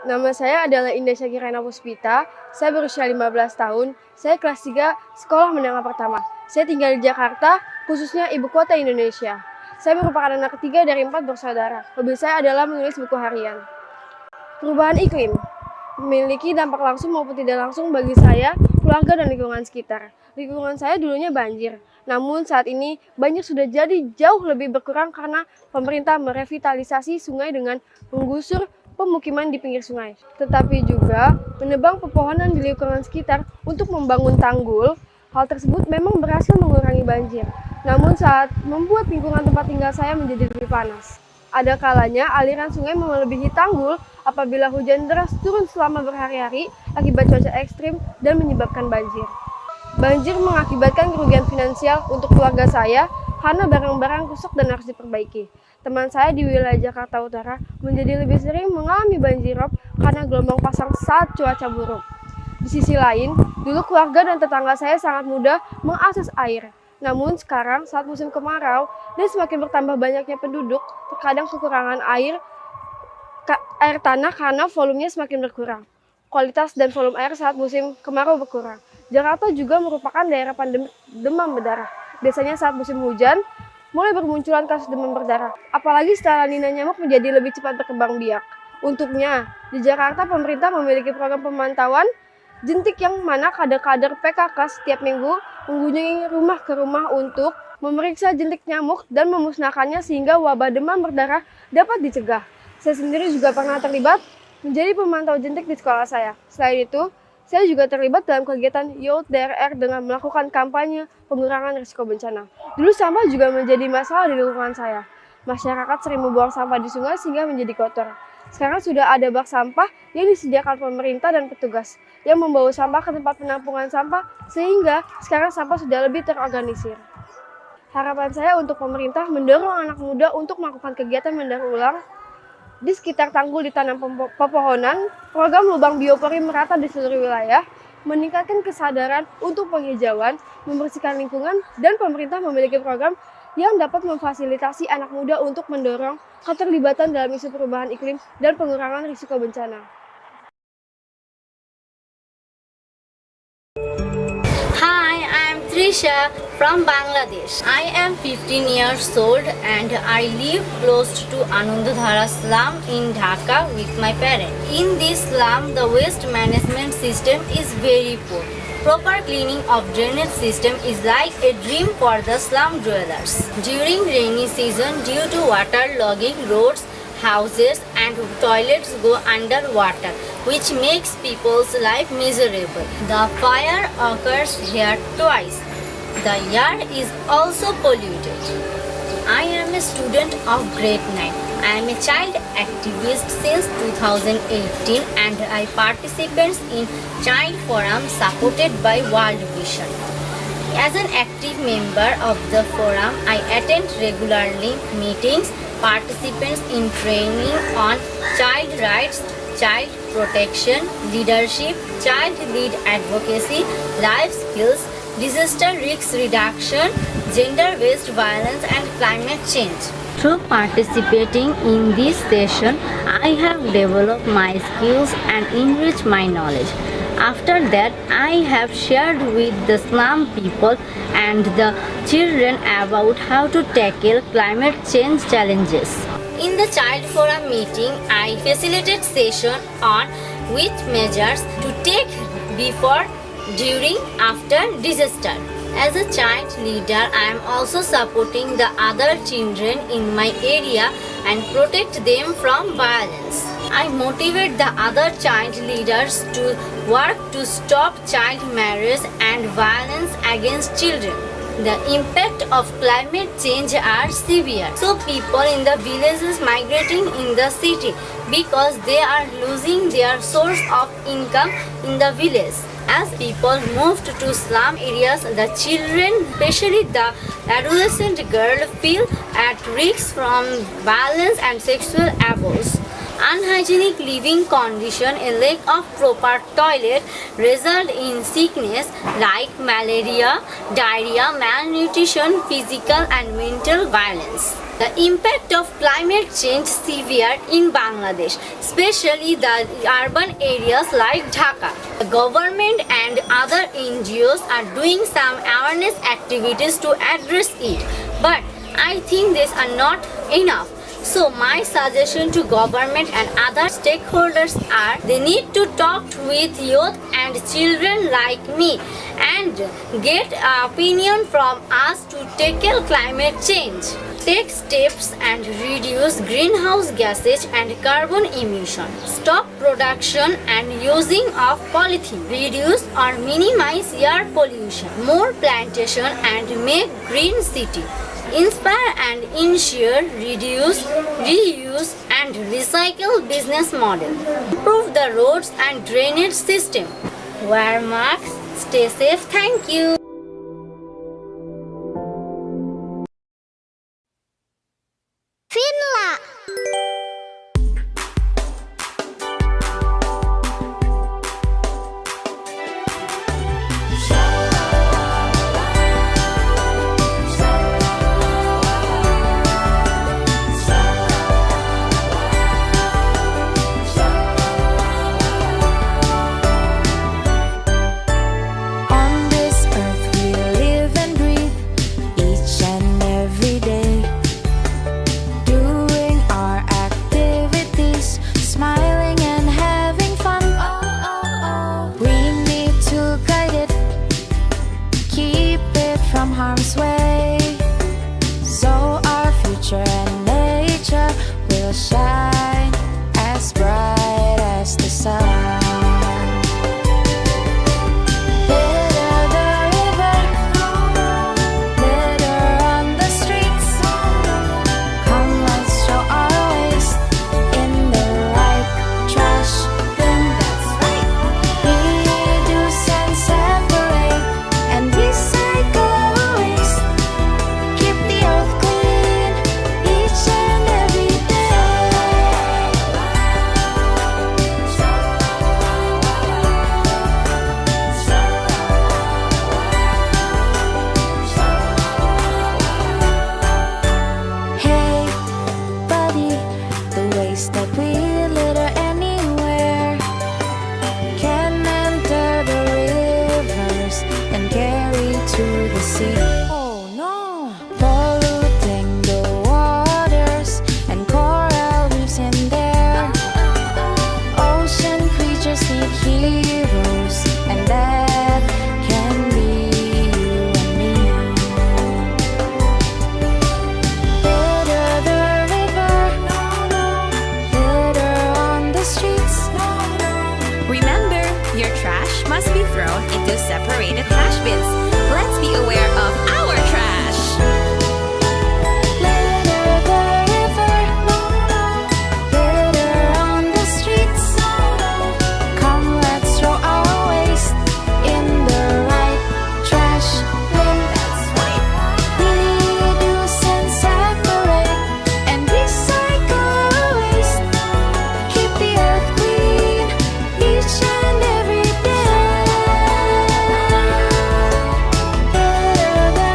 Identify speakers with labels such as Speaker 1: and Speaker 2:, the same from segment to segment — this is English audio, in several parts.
Speaker 1: Nama saya adalah Indah Syakirana Puspita, saya berusia 15 tahun, saya kelas 3 sekolah menengah pertama. Saya tinggal di Jakarta, khususnya ibu kota Indonesia. Saya merupakan anak ketiga dari 4 bersaudara. Hobi saya adalah menulis buku harian. Perubahan iklim memiliki dampak langsung maupun tidak langsung bagi saya, keluarga, dan lingkungan sekitar. Lingkungan saya dulunya banjir, namun saat ini banjir sudah jadi jauh lebih berkurang karena pemerintah merevitalisasi sungai dengan menggusur pemukiman di pinggir sungai. Tetapi juga menebang pepohonan di lingkungan sekitar untuk membangun tanggul. Hal tersebut memang berhasil mengurangi banjir. Namun saat membuat lingkungan tempat tinggal saya menjadi lebih panas. Ada kalanya aliran sungai melebihi tanggul apabila hujan deras turun selama berhari-hari akibat cuaca ekstrim dan menyebabkan banjir. Banjir mengakibatkan kerugian finansial untuk keluarga saya karena barang-barang rusak dan harus diperbaiki. Teman saya di wilayah Jakarta Utara menjadi lebih sering mengalami banjirop karena gelombang pasang saat cuaca buruk. Di sisi lain, dulu keluarga dan tetangga saya sangat mudah mengakses air. Namun sekarang saat musim kemarau dan semakin bertambah banyaknya penduduk, terkadang kekurangan air tanah karena volumenya semakin berkurang. Kualitas dan volume air saat musim kemarau berkurang. Jakarta juga merupakan daerah pandemi demam berdarah. Biasanya saat musim hujan, mulai bermunculan kasus demam berdarah. Apalagi setelah Nina nyamuk menjadi lebih cepat berkembang biak. Untuknya, di Jakarta pemerintah memiliki program pemantauan jentik yang mana kader-kader PKK setiap minggu mengunjungi rumah ke rumah untuk memeriksa jentik nyamuk dan memusnahkannya sehingga wabah demam berdarah dapat dicegah. Saya sendiri juga pernah terlibat menjadi pemantau jentik di sekolah saya. Selain itu, saya juga terlibat dalam kegiatan Youth DRR dengan melakukan kampanye pengurangan risiko bencana. Dulu sampah juga menjadi masalah di lingkungan saya. Masyarakat sering membuang sampah di sungai sehingga menjadi kotor. Sekarang sudah ada bak sampah yang disediakan pemerintah dan petugas yang membawa sampah ke tempat penampungan sampah sehingga sekarang sampah sudah lebih terorganisir. Harapan saya untuk pemerintah mendorong anak muda untuk melakukan kegiatan mendaur ulang di sekitar tanggul ditanam pepohonan, program lubang biopori merata di seluruh wilayah, meningkatkan kesadaran untuk penghijauan, membersihkan lingkungan, dan pemerintah memiliki program yang dapat memfasilitasi anak muda untuk mendorong keterlibatan dalam isu perubahan iklim dan pengurangan risiko bencana.
Speaker 2: Hi, I'm Trisha from Bangladesh. I am 15 years old and I live close to Anandadhara slum in Dhaka with my parents. In this slum, the waste management system is very poor. Proper cleaning of drainage system is like a dream for the slum dwellers. During rainy season, due to water logging, roads, houses and toilets go underwater, which makes people's life miserable. The fire occurs here twice. The air is also polluted. I am a student of grade 9. I am a child activist since 2018 and I participate in Child Forum supported by World Vision. As an active member of the forum, I attend regularly meetings, participate in training on child rights, child protection, leadership, child lead advocacy, life skills, disaster risk reduction, gender-based violence and climate change. Through participating in this session, I have developed my skills and enriched my knowledge. After that, I have shared with the slum people and the children about how to tackle climate change challenges. In the Child Forum meeting, I facilitated session on which measures to take before, during, after disaster. As a child leader, I am also supporting the other children in my area and protect them from violence. I motivate the other child leaders to work to stop child marriage and violence against children. The impact of climate change are severe. So people in the villages migrating in the city because they are losing their source of income in the village. As people moved to slum areas, the children, especially the adolescent girl, feel at risk from violence and sexual abuse. Unhygienic living condition, a lack of proper toilet result in sickness like malaria, diarrhea, malnutrition, physical and mental violence. The impact of climate change severe in Bangladesh, especially the urban areas like Dhaka. The government and other NGOs are doing some awareness activities to address it, but I think these are not enough. So my suggestion to government and other stakeholders are they need to talk with youth and children like me and get opinion from us to tackle climate change. Take steps and reduce greenhouse gases and carbon emission. Stop production and using of polythene. Reduce or minimize air pollution. More plantation and make green city. Inspire and ensure reduce, reuse and recycle business model. Improve the roads and drainage system. Wear masks, stay safe, thank you.
Speaker 3: Finla. On this earth we live and breathe each and every day, doing our activities, smiling and having fun. We need to guide it, keep it from harm's way, so our future and nature will shine as bright as the sun. Litter the river, litter on the streets. Come, let's throw our waste in the right trash bin. That's right. Reduce and separate and recycle waste. Keep the earth clean each and every day. Hey, buddy, the waste that we litter anywhere can enter the rivers and carry to the sea. Oh no! Polluting the waters and coral reefs in there. Ocean creatures need heroes, and that can be you and me. Litter the river, litter on the streets.
Speaker 4: Remember, your trash must be thrown into separated trash bins. Let's be aware of our trash.
Speaker 3: Litter the river, litter on the streets. Come, let's throw our waste in the right trash bin. That's right. Reduce and separate and recycle waste. Keep the earth clean each and every day. Litter the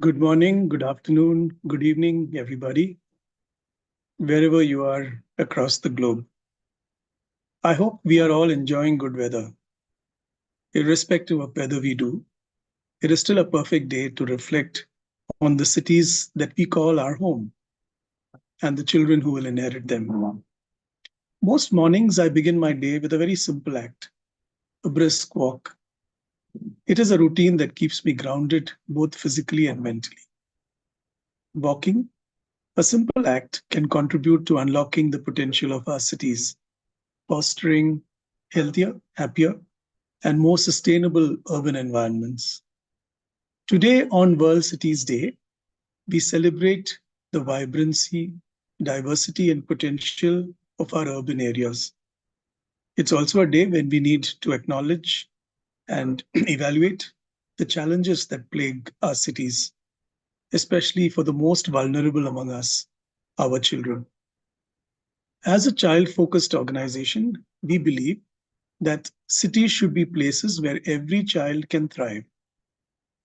Speaker 5: Good morning, good afternoon, good evening, everybody, wherever you are across the globe. I hope we are all enjoying good weather. Irrespective of whether we do, it is still a perfect day to reflect on the cities that we call our home and the children who will inherit them. Most mornings, I begin my day with a very simple act, a brisk walk. It is a routine that keeps me grounded both physically and mentally. Walking, a simple act, can contribute to unlocking the potential of our cities, fostering healthier, happier, and more sustainable urban environments. Today, on World Cities Day, we celebrate the vibrancy, diversity, and potential of our urban areas. It's also a day when we need to acknowledge and evaluate the challenges that plague our cities, especially for the most vulnerable among us, our children. As a child focused organization, we believe that cities should be places where every child can thrive.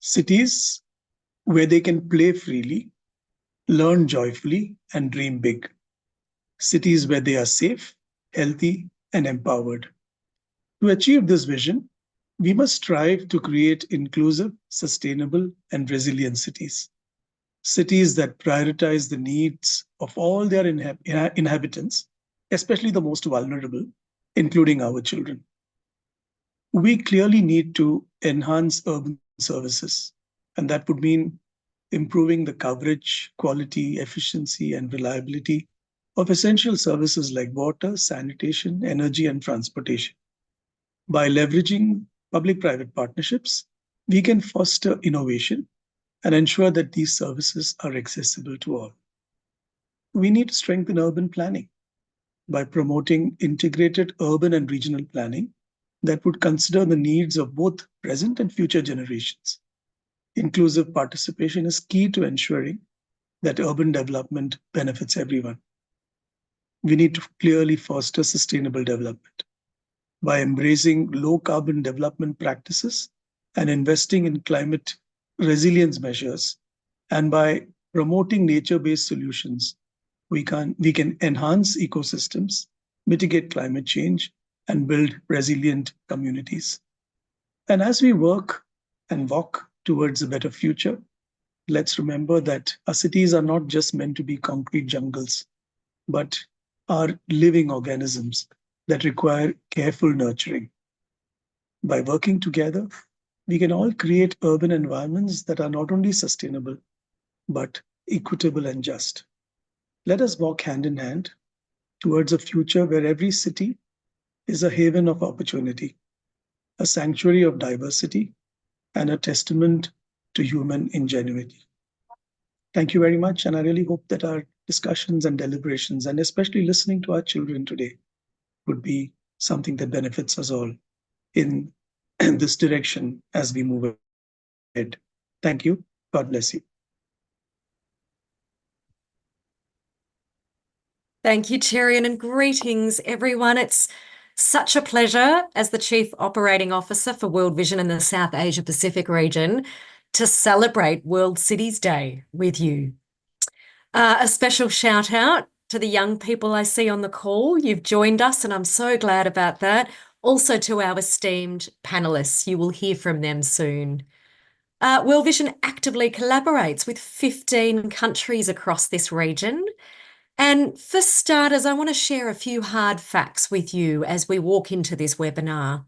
Speaker 5: Cities where they can play freely, learn joyfully, and dream big. Cities where they are safe, healthy, and empowered. To achieve this vision, we must strive to create inclusive, sustainable, and resilient cities. Cities that prioritize the needs of all their inhabitants, especially the most vulnerable, including our children. We clearly need to enhance urban services, and that would mean improving the coverage, quality, efficiency, and reliability of essential services like water, sanitation, energy, and transportation. By leveraging public private partnerships, we can foster innovation and ensure that these services are accessible to all. We need to strengthen urban planning by promoting integrated urban and regional planning that would consider the needs of both present and future generations. Inclusive participation is key to ensuring that urban development benefits everyone. We need to clearly foster sustainable development by embracing low carbon development practices and investing in climate resilience measures, and by promoting nature-based solutions, we can enhance ecosystems, mitigate climate change, and build resilient communities. And as we work and walk towards a better future, let's remember that our cities are not just meant to be concrete jungles, but are living organisms that require careful nurturing. By working together, we can all create urban environments that are not only sustainable, but equitable and just. Let us walk hand in hand towards a future where every city is a haven of opportunity, a sanctuary of diversity, and a testament to human ingenuity. Thank you very much. And I really hope that our discussions and deliberations, and especially listening to our children today, would be something that benefits us all in this direction as we move ahead. Thank you. God bless you.
Speaker 6: Thank you, Cherian, and greetings, everyone. It's such a pleasure as the Chief Operating Officer for World Vision in the South Asia Pacific region to celebrate World Cities Day with you. A special shout out to the young people I see on the call. You've joined us, and I'm so glad about that. Also to our esteemed panelists. You will hear from them soon. World Vision actively collaborates with 15 countries across this region. And for starters, I want to share a few hard facts with you as we walk into this webinar.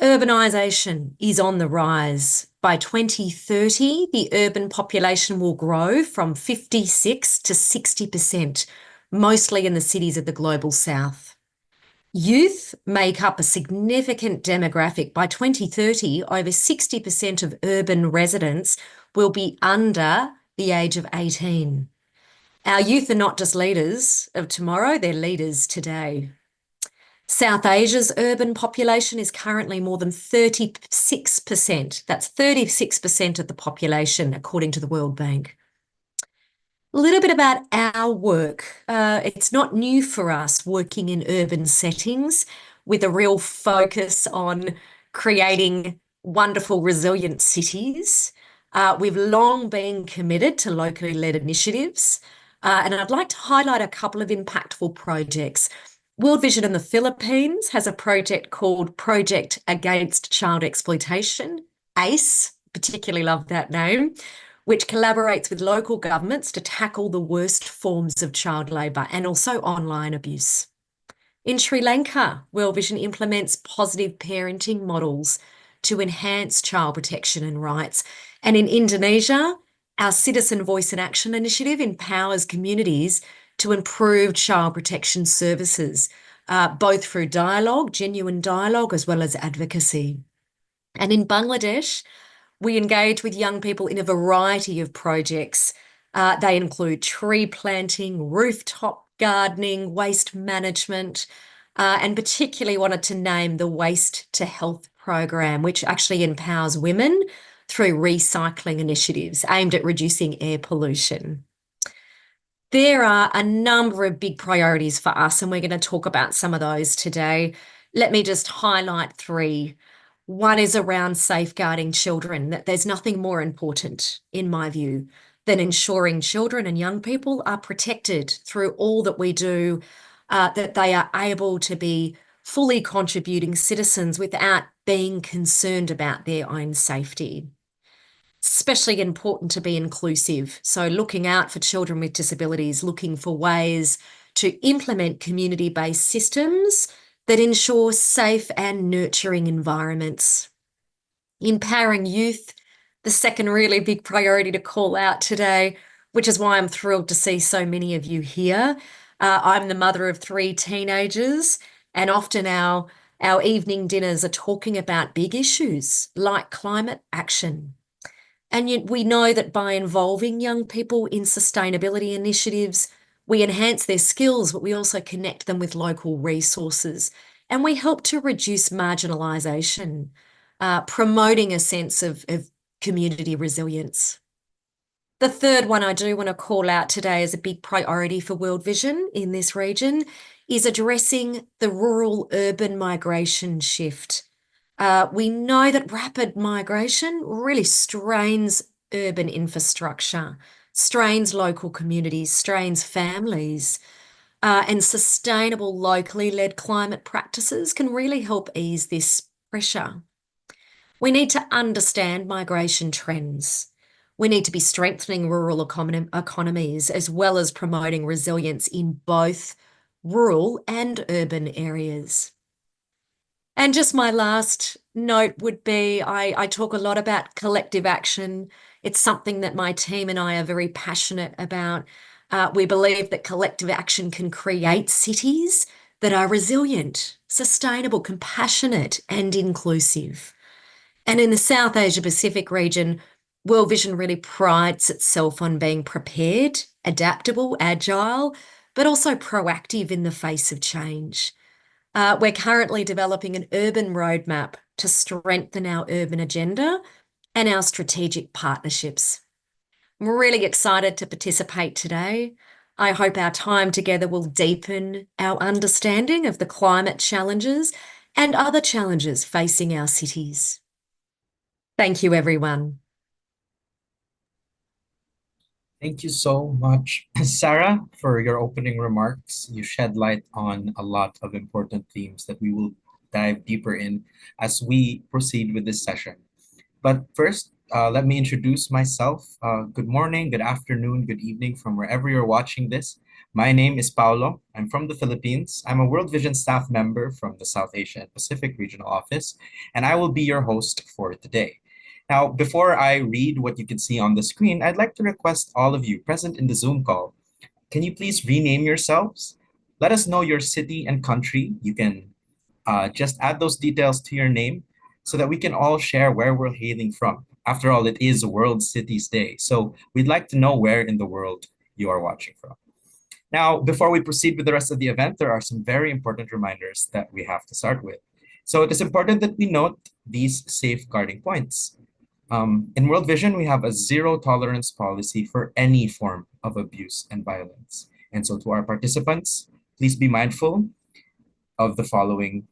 Speaker 6: Urbanisation is on the rise. By 2030, the urban population will grow from 56 to 60%, mostly in the cities of the global south. Youth make up a significant demographic. By 2030, over 60% of urban residents will be under the age of 18. Our youth are not just leaders of tomorrow, they're leaders today. South Asia's urban population is currently more than 36%. That's 36% of the population, according to the World Bank. A little bit about our work. It's not new for us working in urban settings with a real focus on creating wonderful, resilient cities. We've long been committed to locally led initiatives, and I'd like to highlight a couple of impactful projects. World Vision in the Philippines has a project called Project Against Child Exploitation, ACE, particularly love that name, which collaborates with local governments to tackle the worst forms of child labour and also online abuse. In Sri Lanka, World Vision implements positive parenting models to enhance child protection and rights. And in Indonesia, our Citizen Voice and Action initiative empowers communities to improve child protection services, both through dialogue, genuine dialogue, as well as advocacy. And in Bangladesh, we engage with young people in a variety of projects. They include tree planting, rooftop gardening, waste management, and particularly wanted to name the Waste to Health program, which actually empowers women through recycling initiatives aimed at reducing air pollution. There are a number of big priorities for us, and we're going to talk about some of those today. Let me just highlight three. One is around safeguarding children, that there's nothing more important, in my view, than ensuring children and young people are protected through all that we do, that they are able to be fully contributing citizens without being concerned about their own safety. Especially important to be inclusive. So looking out for children with disabilities, looking for ways to implement community-based systems that ensure safe and nurturing environments. Empowering youth, the second really big priority to call out today, which is why I'm thrilled to see so many of you here. I'm the mother of 3 teenagers, and often our evening dinners are talking about big issues like climate action. And yet we know that by involving young people in sustainability initiatives, we enhance their skills, but we also connect them with local resources. And we help to reduce marginalisation, promoting a sense of community resilience. The third one I do want to call out today as a big priority for World Vision in this region is addressing the rural-urban migration shift. We know that rapid migration really strains urban infrastructure, strains local communities, strains families, and sustainable locally led climate practices can really help ease this pressure. We need to understand migration trends. We need to be strengthening rural economies as well as promoting resilience in both rural and urban areas. And just my last note would be, I talk a lot about collective action. It's something that my team and I are very passionate about. We believe that collective action can create cities that are resilient, sustainable, compassionate, and inclusive. And in the South Asia Pacific region, World Vision really prides itself on being prepared, adaptable, agile, but also proactive in the face of change. We're currently developing an urban roadmap to strengthen our urban agenda and our strategic partnerships. I'm really excited to participate today. I hope our time together will deepen our understanding of the climate challenges and other challenges facing our cities. Thank you, everyone.
Speaker 7: Thank you so much, Sarah, for your opening remarks. You shed light on a lot of important themes that we will dive deeper in as we proceed with this session. But first, let me introduce myself. Good morning, good afternoon, good evening from wherever you're watching this. My name is Paulo. I'm from the Philippines. I'm a World Vision staff member from the South Asia and Pacific Regional Office, and I will be your host for today. Now, before I read what you can see on the screen, I'd like to request all of you present in the Zoom call, can you please rename yourselves? Let us know your city and country. You can just add those details to your name so that we can all share where we're hailing from. After all, it is World Cities Day, so we'd like to know where in the world you are watching from. Now, before we proceed with the rest of the event, there are some very important reminders that we have to start with. So it is important that we note these safeguarding points. In World Vision, we have a zero tolerance policy for any form of abuse and violence. And so to our participants, please be mindful of the following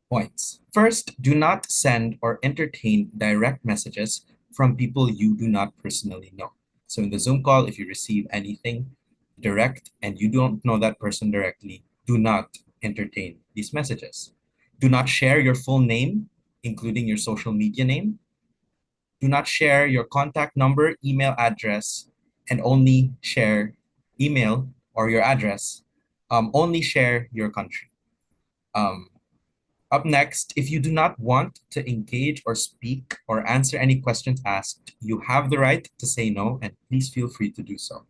Speaker 7: points. First, do not send or entertain direct messages from people you do not personally know. So in the Zoom call, if you receive anything direct and you don't know that person directly, do not entertain these messages. Do not share your full name, including your social media name. Do not share your contact number, email address, and only share email or your address. Only share your country. Um, Up next, if you do not want to engage or speak or answer any questions asked, you have the right to say no, and please feel free to do so.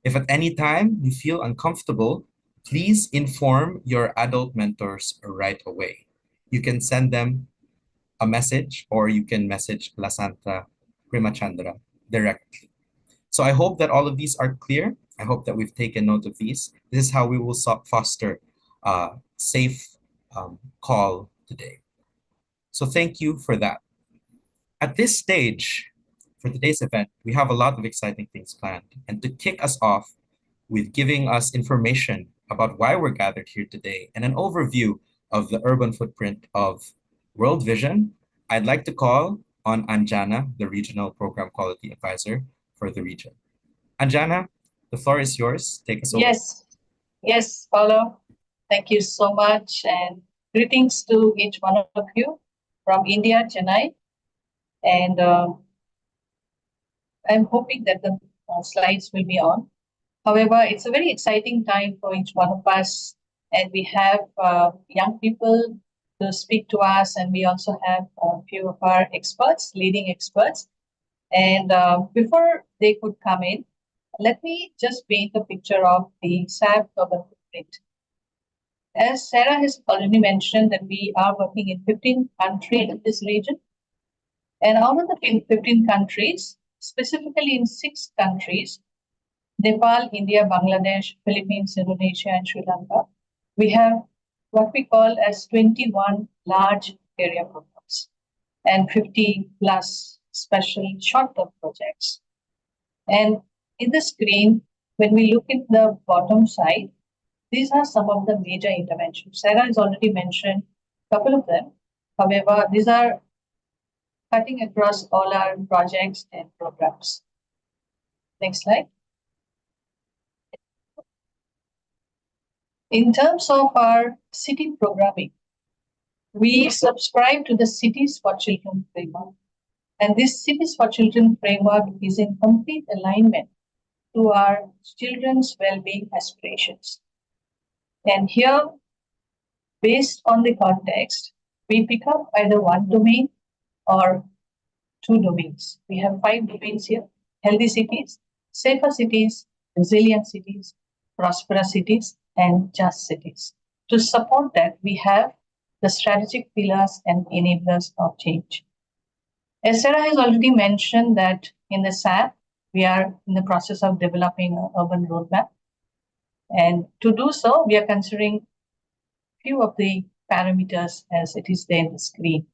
Speaker 7: If at any time you feel uncomfortable, please inform your adult mentors right away. You can send them a message or you can message La Santa Primachandra directly. So I hope that all of these are clear. I hope that we've taken note of these. This is how we will foster a safe call today. So thank you for that. At this stage, for today's event, we have a lot of exciting things planned. And to kick us off with giving us information about why we're gathered here today and an overview of the urban footprint of World Vision, I'd like to call on Anjana, the Regional Program Quality Advisor for the region. Anjana, the floor is yours. Take us over.
Speaker 8: Yes, Paulo. Thank you so much, and greetings to each one of you from India, Chennai. And I'm hoping that the slides will be on. However, it's a very exciting time for each one of us, and we have young people to speak to us, and we also have a few of our experts, leading experts. And before they could come in, let me just paint a picture of the SAP urban footprint. As Sarah has already mentioned, that we are working in 15 countries in this region. And out of the 15 countries, specifically in 6 countries, Nepal, India, Bangladesh, Philippines, Indonesia, and Sri Lanka, we have what we call as 21 large area programs and 50 plus special short-term projects. And in the screen, when we look at the bottom side, these are some of the major interventions. Sarah has already mentioned a couple of them. However, these are cutting across all our projects and programs. Next slide. In terms of our city programming, we subscribe to the Cities for Children framework. And this Cities for Children framework is in complete alignment to our children's well-being aspirations. And here, based on the context, we pick up either one domain or 2 domains. We have 5 domains here: healthy cities, safer cities, resilient cities, prosperous cities, and just cities. To support that, we have the strategic pillars and enablers of change. As Sarah has already mentioned that in the SAP, we are in the process of developing an urban roadmap. And to do so, we are considering few of the parameters as it is there in the screen.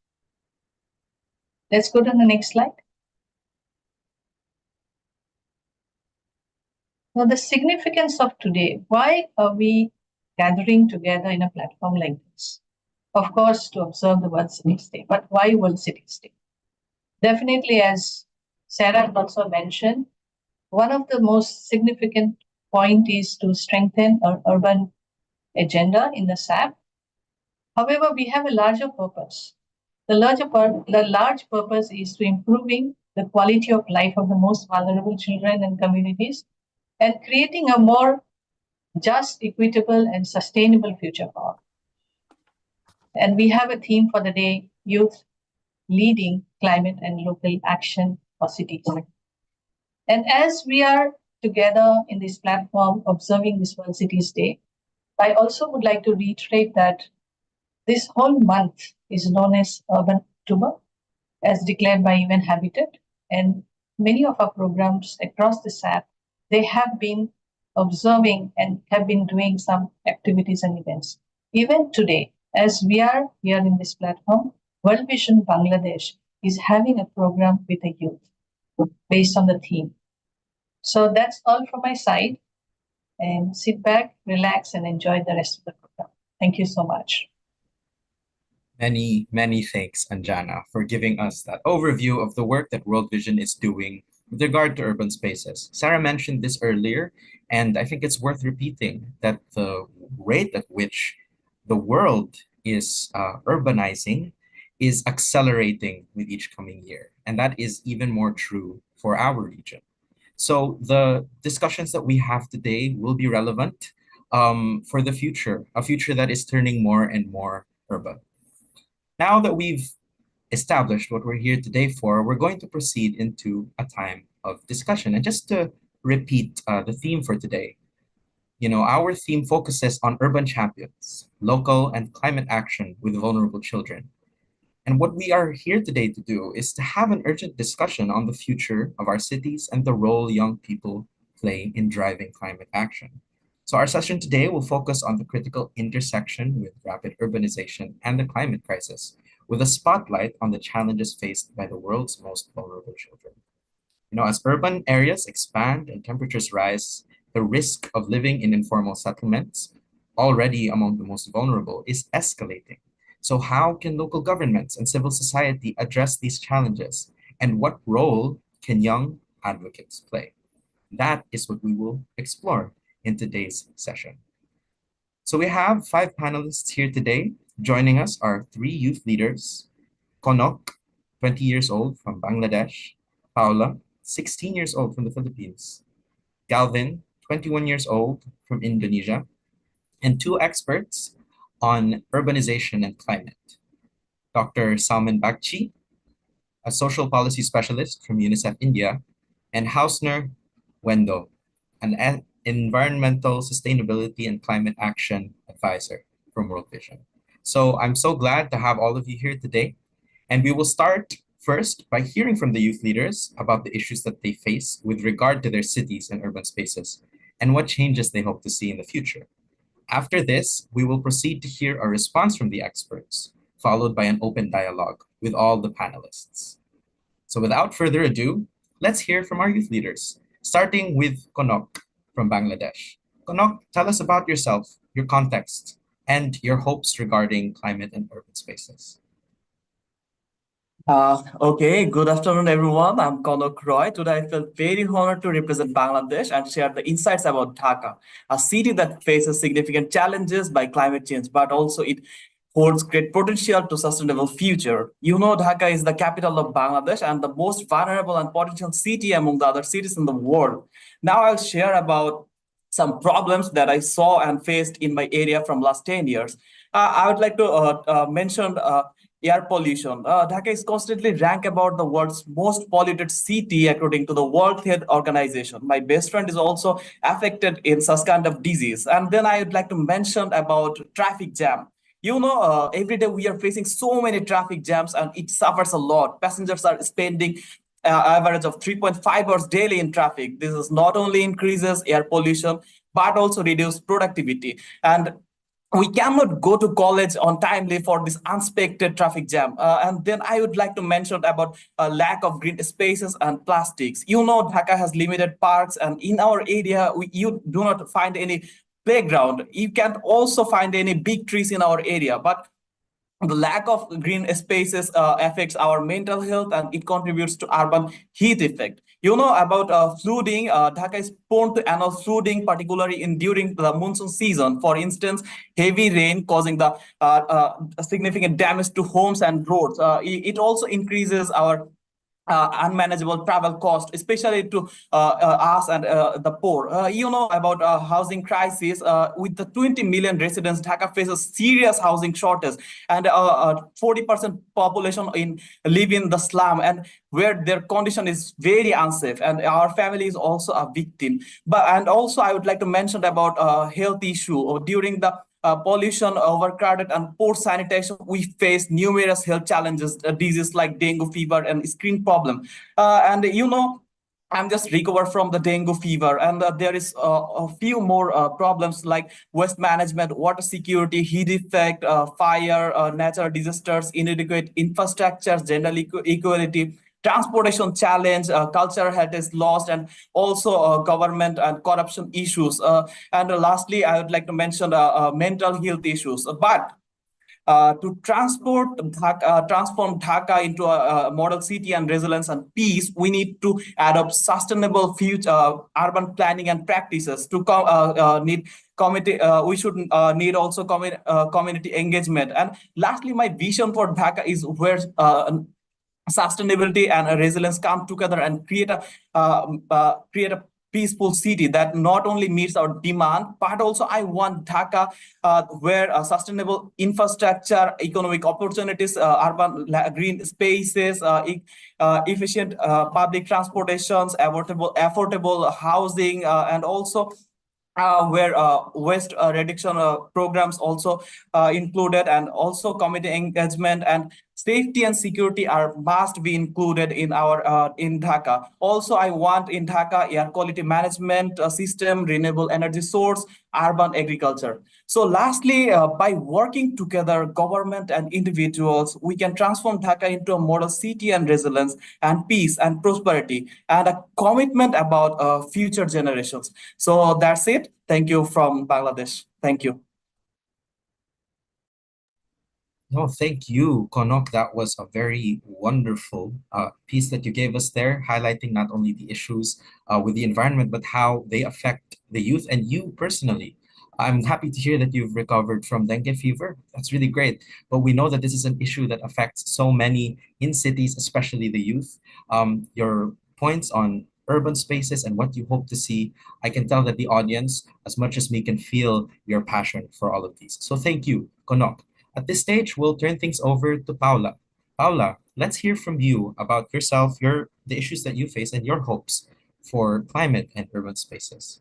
Speaker 8: Let's go to the next slide. Now, the significance of today. Why are we gathering together in a platform like this? Of course, to observe the World Cities Day. But why World Cities Day? Definitely, as Sarah also mentioned, one of the most significant point is to strengthen our urban agenda in the SAP. However, we have a larger purpose. The large purpose is to improving the quality of life of the most vulnerable children and communities and creating a more just, equitable, and sustainable future for all. And we have a theme for the day: youth leading climate and local action for cities. And as we are together in this platform observing this World Cities Day, I also would like to reiterate that this whole month is known as Urban October, as declared by UN Habitat. And many of our programs across the SAP, they have been observing and have been doing some activities and events. Even today, as we are here in this platform, World Vision Bangladesh is having a program with the youth based on the theme. So that's all from my side. And sit back, relax, and enjoy the rest of the program. Thank you so much.
Speaker 7: Many, many thanks, Anjana, for giving us that overview of the work that World Vision is doing with regard to urban spaces. Sarah mentioned this earlier, and I think it's worth repeating that the rate at which the world is urbanizing is accelerating with each coming year. And that is even more true for our region. So the discussions that we have today will be relevant for the future, a future that is turning more and more urban. Now that we've established what we're here today for, we're going to proceed into a time of discussion. And just to repeat the theme for today, our theme focuses on urban champions, local and climate action with vulnerable children. And what we are here today to do is to have an urgent discussion on the future of our cities and the role young people play in driving climate action. So, our session today will focus on the critical intersection with rapid urbanization and the climate crisis, with a spotlight on the challenges faced by the world's most vulnerable children. As urban areas expand and temperatures rise, the risk of living in informal settlements, already among the most vulnerable, is escalating. So, how can local governments and civil society address these challenges? And what role can young advocates play? That is what we will explore in today's session. So, we have 5 panelists here today. Joining us are 3 youth leaders: Konok, 20 years old from Bangladesh; Paula, 16 years old from the Philippines; Galvin, 21 years old from Indonesia; and 2 experts on urbanization and climate: Dr. Salman Bagchi, a social policy specialist from UNICEF India; and Hausner Wendo, an environmental sustainability and climate action advisor from World Vision. So I'm so glad to have all of you here today. And we will start first by hearing from the youth leaders about the issues that they face with regard to their cities and urban spaces and what changes they hope to see in the future. After this, we will proceed to hear a response from the experts, followed by an open dialogue with all the panelists. So without further ado, let's hear from our youth leaders, starting with Konok from Bangladesh. Konok, tell us about yourself, your context, and your hopes regarding climate and urban spaces.
Speaker 9: Okay, good afternoon, everyone. I'm Konok Roy. Today, I feel very honored to represent Bangladesh and share the insights about Dhaka, a city that faces significant challenges by climate change, but also it holds great potential to sustainable future. Dhaka is the capital of Bangladesh and the most vulnerable and potential city among the other cities in the world. Now, I'll share about some problems that I saw and faced in my area from last 10 years. I would like to mention air pollution. Dhaka is constantly ranked about the world's most polluted city according to the World Health Organization. My best friend is also affected in such kind of disease. And then I would like to mention about traffic jam. Every day we are facing so many traffic jams and it suffers a lot. Passengers are spending average of 3.5 hours daily in traffic. This is not only increases air pollution, but also reduce productivity. And we cannot go to college on timely for this unexpected traffic jam. And then I would like to mention about a lack of green spaces and plastics. Dhaka has limited parks, and in our area, you do not find any playground. You can't also find any big trees in our area, but the lack of green spaces affects our mental health and it contributes to urban heat effect. About flooding. Dhaka is prone to annual flooding, particularly in during the monsoon season. For instance, heavy rain causing the significant damage to homes and roads. It also increases our unmanageable travel cost, especially to us and the poor. About housing crisis. With the 20 million residents, Dhaka faces serious housing shortage, and 40% population live in the slum, and where their condition is very unsafe, and our family is also a victim. And also I would like to mention about health issue during the pollution, overcrowded, and poor sanitation, we face numerous health challenges, diseases like dengue fever and skin problem. And I'm just recovered from the dengue fever, and there is a few more problems like waste management, water security, heat effect, fire, natural disasters, inadequate infrastructure, gender equality, transportation challenge, cultural heritage lost, and also government and corruption issues. And lastly, I would like to mention mental health issues. But transform Dhaka into a model city and resilience and peace, we need to adopt sustainable future urban planning and practices. Need committee. We should need also community engagement. And lastly, my vision for Dhaka is where sustainability and resilience come together and create a peaceful city that not only meets our demand, but also I want Dhaka where sustainable infrastructure, economic opportunities, green spaces, efficient public transportations, affordable housing, and also where waste reduction programs also included, and also community engagement and safety and security are must be included in our in Dhaka. Also, I want in Dhaka air quality management system, renewable energy source, urban agriculture. So lastly, by working together, government and individuals, we can transform Dhaka into a model city and resilience and peace and prosperity and a commitment about future generations. So that's it. Thank you from Bangladesh. Thank you.
Speaker 7: No, thank you, Konok. That was a very wonderful piece that you gave us there, highlighting not only the issues with the environment, but how they affect the youth and you personally. I'm happy to hear that you've recovered from dengue fever. That's really great. But we know that this is an issue that affects so many in cities, especially the youth. Your points on urban spaces and what you hope to see, I can tell that the audience, as much as me, can feel your passion for all of these. So thank you, Konok. At this stage, we'll turn things over to Paula. Paula, let's hear from you about yourself, the issues that you face, and your hopes for climate and urban spaces.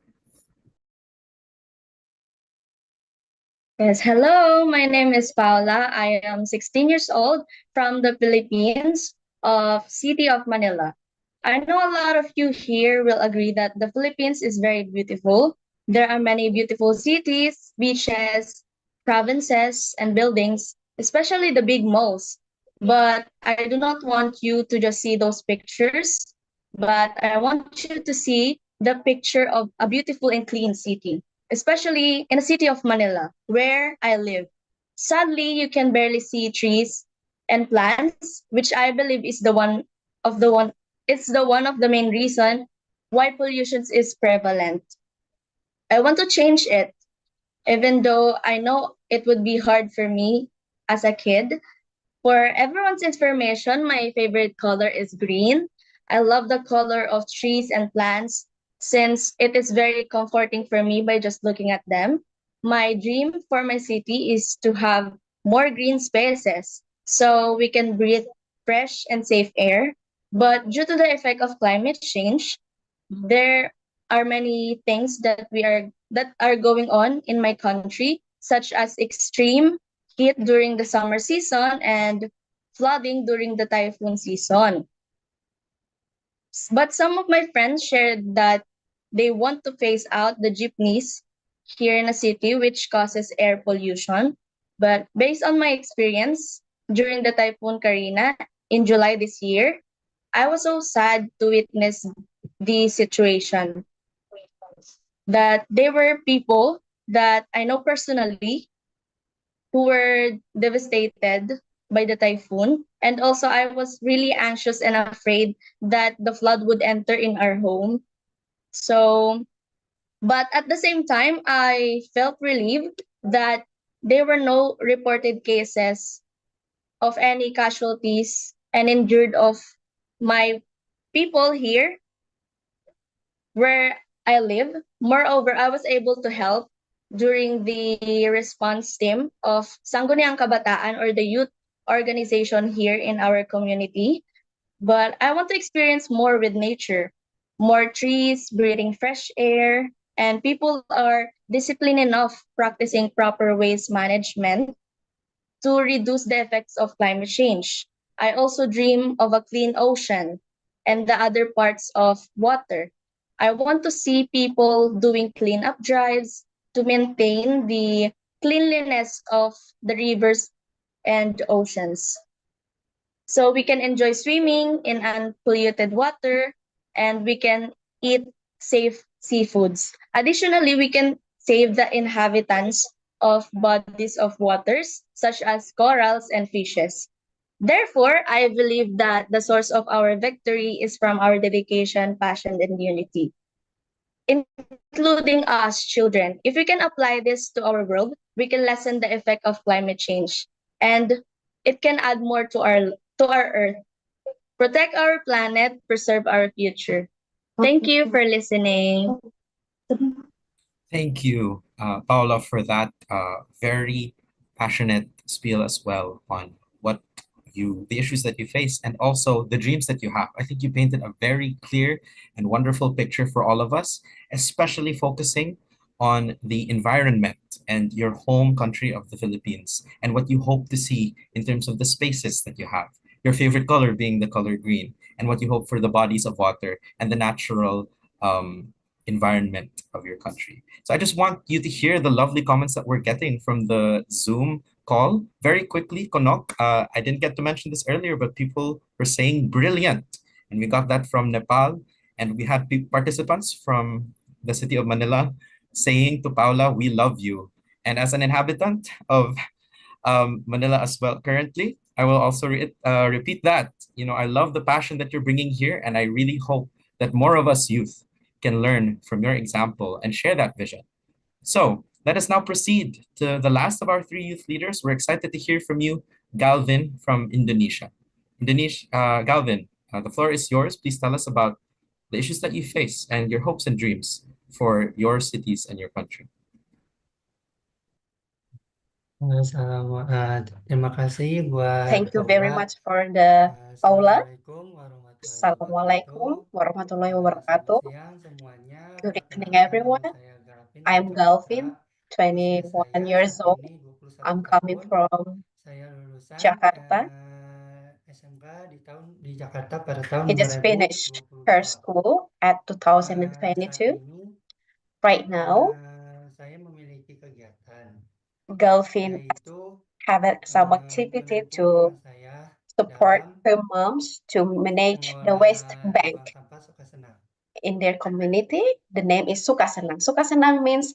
Speaker 10: Yes, hello. My name is Paula. I am 16 years old from the Philippines, of city of Manila. I know a lot of you here will agree that the Philippines is very beautiful. There are many beautiful cities, beaches, provinces, and buildings, especially the big malls. But I do not want you to just see those pictures, but I want you to see the picture of a beautiful and clean city, especially in the city of Manila, where I live. Sadly, you can barely see trees and plants, which I believe is the one it's the one of the main reason why pollution is prevalent. I want to change it, even though I know it would be hard for me as a kid. For everyone's information, my favorite color is green. I love the color of trees and plants since it is very comforting for me by just looking at them. My dream for my city is to have more green spaces so we can breathe fresh and safe air. But due to the effect of climate change, there are many things that are going on in my country, such as extreme heat during the summer season and flooding during the typhoon season. But some of my friends shared that they want to phase out the jeepneys here in a city, which causes air pollution. But based on my experience during the typhoon Karina in July this year, I was so sad to witness the situation that there were people that I know personally who were devastated by the typhoon. And also, I was really anxious and afraid that the flood would enter in our home. So, but at the same time, I felt relieved that there were no reported cases of any casualties and injured of my people here where I live. Moreover, I was able to help during the response team of Sangguniang Kabataan, or the youth organization here in our community. But I want to experience more with nature, more trees, breathing fresh air, and people are disciplined enough practicing proper waste management to reduce the effects of climate change. I also dream of a clean ocean and the other parts of water. I want to see people doing cleanup drives to maintain the cleanliness of the rivers and oceans. So we can enjoy swimming in unpolluted water and we can eat safe seafoods. Additionally, we can save the inhabitants of bodies of waters, such as corals and fishes. Therefore, I believe that the source of our victory is from our dedication, passion, and unity, including us children. If we can apply this to our world, we can lessen the effect of climate change, and it can add more to our earth. Protect our planet, preserve our future. Thank you for listening.
Speaker 7: Thank you, Paula, for that very passionate spiel as well on the issues that you face, and also the dreams that you have. I think you painted a very clear and wonderful picture for all of us, especially focusing on the environment and your home country of the Philippines and what you hope to see in terms of the spaces that you have. Your favorite color being the color green, and what you hope for the bodies of water and the natural environment of your country. So I just want you to hear the lovely comments that we're getting from the Zoom call. Very quickly, Konok, I didn't get to mention this earlier, but people were saying brilliant. And we got that from Nepal. And we had participants from the city of Manila saying to Paula, we love you. And as an inhabitant of Manila as well currently, I will also repeat that. You know, I love the passion that you're bringing here, and I really hope that more of us youth can learn from your example and share that vision. So let us now proceed to the last of our three youth leaders. We're excited to hear from you, Galvin from Indonesia. Galvin, the floor is yours. Please tell us about the issues that you face and your hopes and dreams for your cities and your country.
Speaker 11: Terima kasih buat
Speaker 8: Thank you very
Speaker 11: Paula.
Speaker 8: much for the Paula.
Speaker 11: Assalamualaikum warahmatullahi
Speaker 8: Assalamualaikum
Speaker 11: wabarakatuh.
Speaker 8: warahmatullahi
Speaker 11: Selamat
Speaker 8: wabarakatuh.
Speaker 11: siang semuanya.
Speaker 8: Good evening,
Speaker 11: Perkenalkan, nama
Speaker 8: everyone.
Speaker 11: saya Galvin
Speaker 8: I'm
Speaker 11: dari
Speaker 8: Galvin,
Speaker 11: Jakarta. Usia
Speaker 8: 21
Speaker 11: saya
Speaker 8: years
Speaker 11: saat
Speaker 8: old.
Speaker 11: ini 21
Speaker 8: I'm coming
Speaker 11: tahun.
Speaker 8: from
Speaker 11: Saya lulusan
Speaker 8: Jakarta.
Speaker 11: SMK di Jakarta pada tahun
Speaker 8: He just finished her
Speaker 11: 2022.
Speaker 8: school at
Speaker 11: Saat
Speaker 8: 2022.
Speaker 11: ini
Speaker 8: Right now,
Speaker 11: saya memiliki kegiatan
Speaker 8: Galvin
Speaker 11: yaitu
Speaker 8: have some activity
Speaker 11: mendukung
Speaker 8: to
Speaker 11: mama saya
Speaker 8: support
Speaker 11: dalam
Speaker 8: her moms to manage the waste
Speaker 11: mengolah
Speaker 8: bank
Speaker 11: limbah sampah Sukasenang.
Speaker 8: in their community. The name is Sukasenang. Sukasenang means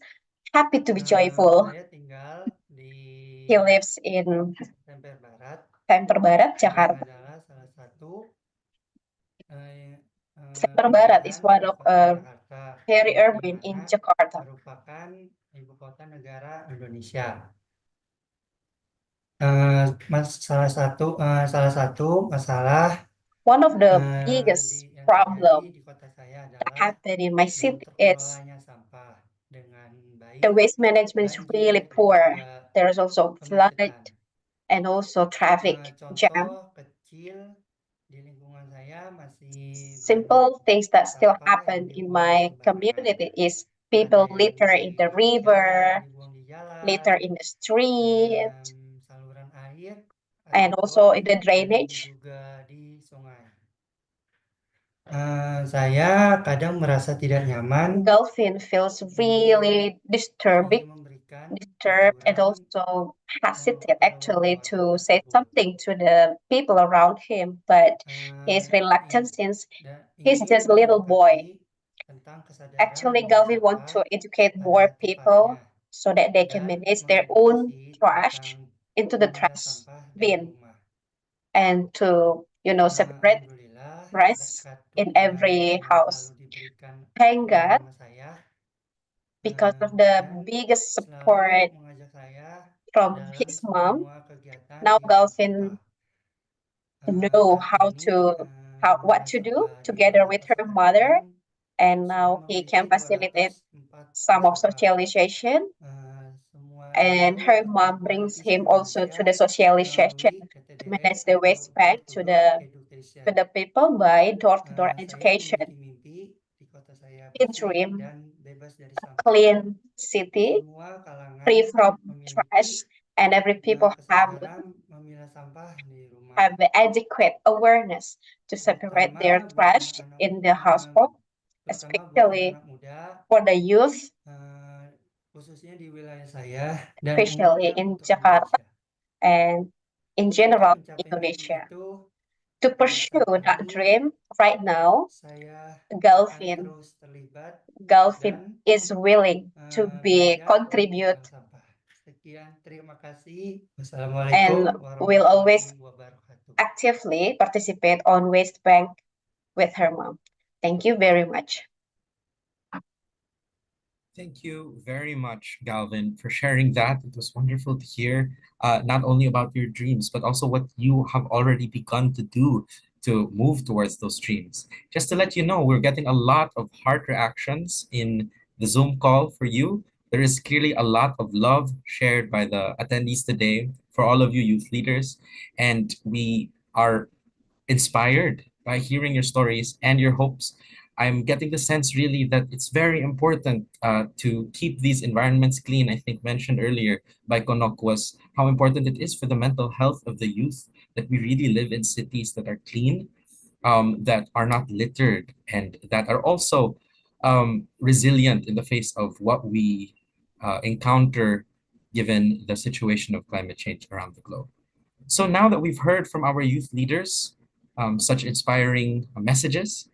Speaker 8: happy to be joyful.
Speaker 11: Saya tinggal di
Speaker 8: He lives in
Speaker 11: Temper Barat.
Speaker 8: Temper Barat,
Speaker 11: Ini
Speaker 8: Jakarta.
Speaker 11: adalah salah satu
Speaker 8: Temper Barat is one
Speaker 11: di
Speaker 8: of
Speaker 11: kota Jakarta,
Speaker 8: very
Speaker 11: di
Speaker 8: urban in
Speaker 11: mana
Speaker 8: Jakarta.
Speaker 11: merupakan ibu kota negara Indonesia. Salah satu masalah
Speaker 8: One of the biggest
Speaker 11: yang
Speaker 8: problem
Speaker 11: terjadi di kota saya
Speaker 8: that
Speaker 11: adalah
Speaker 8: happened in my city
Speaker 11: belum
Speaker 8: is
Speaker 11: terkelolanya sampah dengan
Speaker 8: the
Speaker 11: baik,
Speaker 8: waste management is really
Speaker 11: banjir, dan
Speaker 8: poor.
Speaker 11: juga
Speaker 8: There is also flood
Speaker 11: kemacetan.
Speaker 8: and also traffic jam.
Speaker 11: Contoh kecil di lingkungan saya masih banyak
Speaker 8: Simple things that still
Speaker 11: sampah yang
Speaker 8: happen in
Speaker 11: dibuang
Speaker 8: my
Speaker 11: sembarangan.
Speaker 8: community is
Speaker 11: Ada
Speaker 8: people
Speaker 11: yang
Speaker 8: litter in the river,
Speaker 11: dibuang di jalan,
Speaker 8: litter in the street,
Speaker 11: saluran air,
Speaker 8: and also in the
Speaker 11: ataupun
Speaker 8: drainage.
Speaker 11: juga di sungai. Saya kadang merasa tidak nyaman
Speaker 8: Galvin feels really disturbed
Speaker 11: ingin memberikan
Speaker 8: and
Speaker 11: teguran
Speaker 8: also hesitate
Speaker 11: kepada
Speaker 8: actually
Speaker 11: warga-warga
Speaker 8: to say
Speaker 11: tersebut.
Speaker 8: something to the people around him, but he's reluctant since he's
Speaker 11: Ingin
Speaker 8: just a little boy.
Speaker 11: mengedukasi tentang kesadaran
Speaker 8: Actually,
Speaker 11: membuang
Speaker 8: Galvin wants to
Speaker 11: sampah
Speaker 8: educate
Speaker 11: pada
Speaker 8: more people
Speaker 11: tempatnya
Speaker 8: so that they can
Speaker 11: dan
Speaker 8: manage their own
Speaker 11: mengedukasi
Speaker 8: trash
Speaker 11: tentang
Speaker 8: into the
Speaker 11: memilah
Speaker 8: trash
Speaker 11: sampah dari
Speaker 8: bin
Speaker 11: rumah.
Speaker 8: and to, separate
Speaker 11: Alhamdulillah,
Speaker 8: trash
Speaker 11: berkat
Speaker 8: in
Speaker 11: dukungan
Speaker 8: every
Speaker 11: yang
Speaker 8: house.
Speaker 11: selalu diberikan
Speaker 8: Thank
Speaker 11: oleh
Speaker 8: God,
Speaker 11: mama saya
Speaker 8: because of the
Speaker 11: dan
Speaker 8: biggest
Speaker 11: selalu
Speaker 8: support
Speaker 11: mengajak saya
Speaker 8: from
Speaker 11: dalam
Speaker 8: his mom,
Speaker 11: semua kegiatan
Speaker 8: now
Speaker 11: di buang
Speaker 8: Galvin
Speaker 11: sampah.
Speaker 8: know
Speaker 11: Saat ini
Speaker 8: what to do
Speaker 11: memilah sampah di
Speaker 8: together
Speaker 11: kota
Speaker 8: with her
Speaker 11: Sukasenang
Speaker 8: mother, and
Speaker 11: sudah
Speaker 8: now he
Speaker 11: memiliki
Speaker 8: can facilitate
Speaker 11: 204
Speaker 8: some of
Speaker 11: sampah.
Speaker 8: socialization,
Speaker 11: Semua
Speaker 8: and
Speaker 11: itu
Speaker 8: her mom
Speaker 11: terdapat
Speaker 8: brings
Speaker 11: di
Speaker 8: him
Speaker 11: seluruh
Speaker 8: also to the
Speaker 11: Indonesia
Speaker 8: socialization
Speaker 11: melalui
Speaker 8: to
Speaker 11: PTDE
Speaker 8: manage the
Speaker 11: atau
Speaker 8: waste bag to
Speaker 11: door-to-door education.
Speaker 8: the people by door-to-door
Speaker 11: Saya
Speaker 8: education.
Speaker 11: memiliki mimpi di kota saya
Speaker 8: He
Speaker 11: bersih
Speaker 8: dream
Speaker 11: dan bebas dari
Speaker 8: a
Speaker 11: sampah.
Speaker 8: clean city,
Speaker 11: Semua
Speaker 8: free
Speaker 11: kalangan
Speaker 8: from
Speaker 11: memiliki
Speaker 8: trash, and every people
Speaker 11: kesadaran memilah sampah di rumah.
Speaker 8: have the adequate awareness to separate their
Speaker 11: Terutama buat
Speaker 8: trash
Speaker 11: anak-anak,
Speaker 8: in the household,
Speaker 11: terutama buat
Speaker 8: especially
Speaker 11: anak-anak muda,
Speaker 8: for the youth,
Speaker 11: khususnya di wilayah saya dan
Speaker 8: especially
Speaker 11: umumnya
Speaker 8: in
Speaker 11: untuk
Speaker 8: Jakarta
Speaker 11: Indonesia.
Speaker 8: and in
Speaker 11: Untuk
Speaker 8: general
Speaker 11: mencapai mimpi
Speaker 8: Indonesia.
Speaker 11: itu,
Speaker 8: To pursue
Speaker 11: saat
Speaker 8: that
Speaker 11: ini
Speaker 8: dream right now,
Speaker 11: saya akan
Speaker 8: Galvin
Speaker 11: terus terlibat dan
Speaker 8: is willing to be
Speaker 11: belajar untuk
Speaker 8: contribute
Speaker 11: memilah sampah. Sekian, terima kasih.
Speaker 12: and
Speaker 11: Wassalamualaikum
Speaker 12: will always
Speaker 11: warahmatullahi wabarakatuh.
Speaker 12: actively participate on Waste Bank with her mom. Thank you very much.
Speaker 7: Thank you very much, Galvin, for sharing that. It was wonderful to hear not only about your dreams, but also what you have already begun to do to move towards those dreams. Just to let you know, we're getting a lot of heart reactions in the Zoom call for you. There is clearly a lot of love shared by the attendees today for all of you youth leaders. And we are inspired by hearing your stories and your hopes. I'm getting the sense really that it's very important to keep these environments clean. I think mentioned earlier by Konok was how important it is for the mental health of the youth that we really live in cities that are clean, that are not littered, and that are also resilient in the face of what we encounter given the situation of climate change around the globe. So now that we've heard from our youth leaders such inspiring messages,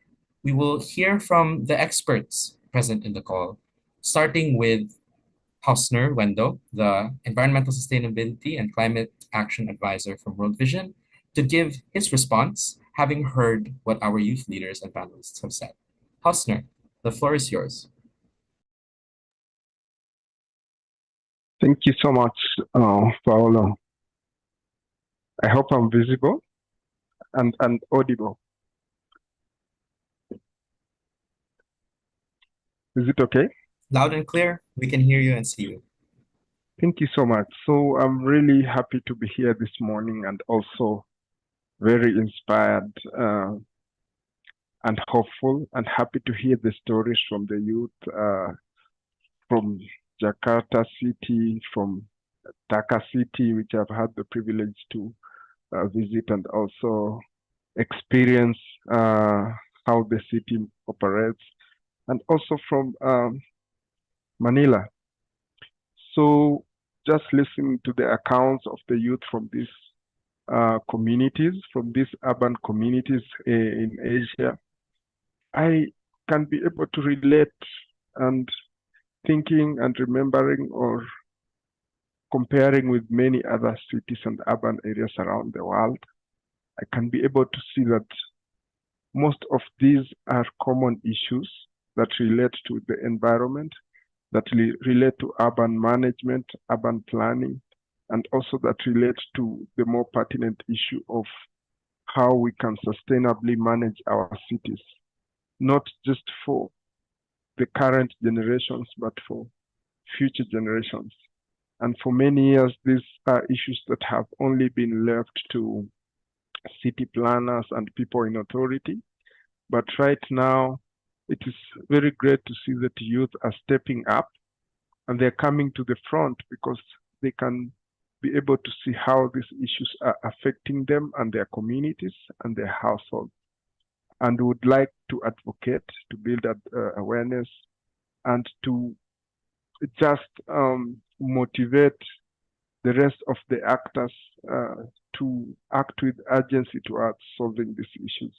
Speaker 7: we will hear from the experts present in the call, starting with Hausner Wendo, the Environmental Sustainability and Climate Action Advisor from World Vision, to give his response, having heard what our youth leaders and panelists have said. Hausner, the floor is yours.
Speaker 13: Thank you so much, Paolo. I hope I'm visible and audible. Is it okay?
Speaker 7: Loud and clear, we can hear you and see you.
Speaker 13: Thank you so much. So I'm really happy to be here this morning and also very inspired and hopeful and happy to hear the stories from the youth from Jakarta City, from Dhaka City, which I've had the privilege to visit and also experience how the city operates, and also from Manila. So just listening to the accounts of the youth from these communities, from these urban communities in Asia, I can be able to relate and thinking and remembering or comparing with many other cities and urban areas around the world. I can be able to see that most of these are common issues that relate to the environment, that relate to urban management, urban planning, and also that relate to the more pertinent issue of how we can sustainably manage our cities, not just for the current generations, but for future generations. And for many years, these are issues that have only been left to city planners and people in authority. But right now, it is very great to see that youth are stepping up and they're coming to the front because they can be able to see how these issues are affecting them and their communities and their households, and would like to advocate, to build up awareness, and to just motivate the rest of the actors to act with urgency towards solving these issues.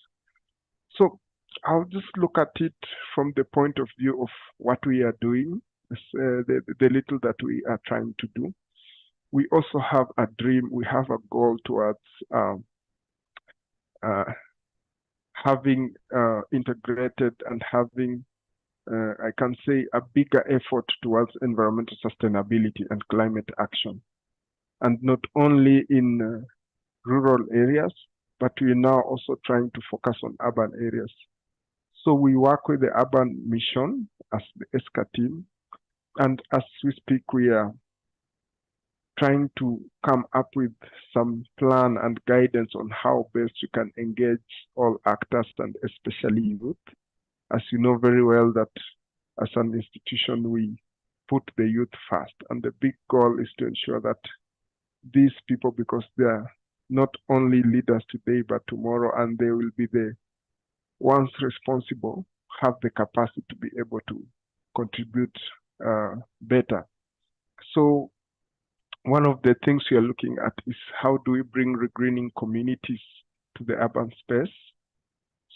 Speaker 13: So I'll just look at it from the point of view of what we are doing, the little that we are trying to do. We also have a dream, we have a goal towards having integrated and having, I can say, a bigger effort towards environmental sustainability and climate action. And not only in rural areas, but we are now also trying to focus on urban areas. So we work with the urban mission as the ESCA team. And as we speak, we are trying to come up with some plan and guidance on how best you can engage all actors and especially youth. As you know very well that as an institution, we put the youth first. And the big goal is to ensure that these people, because they are not only leaders today, but tomorrow, and they will be the ones responsible, have the capacity to be able to contribute better. So one of the things we are looking at is how do we bring regreening communities to the urban space.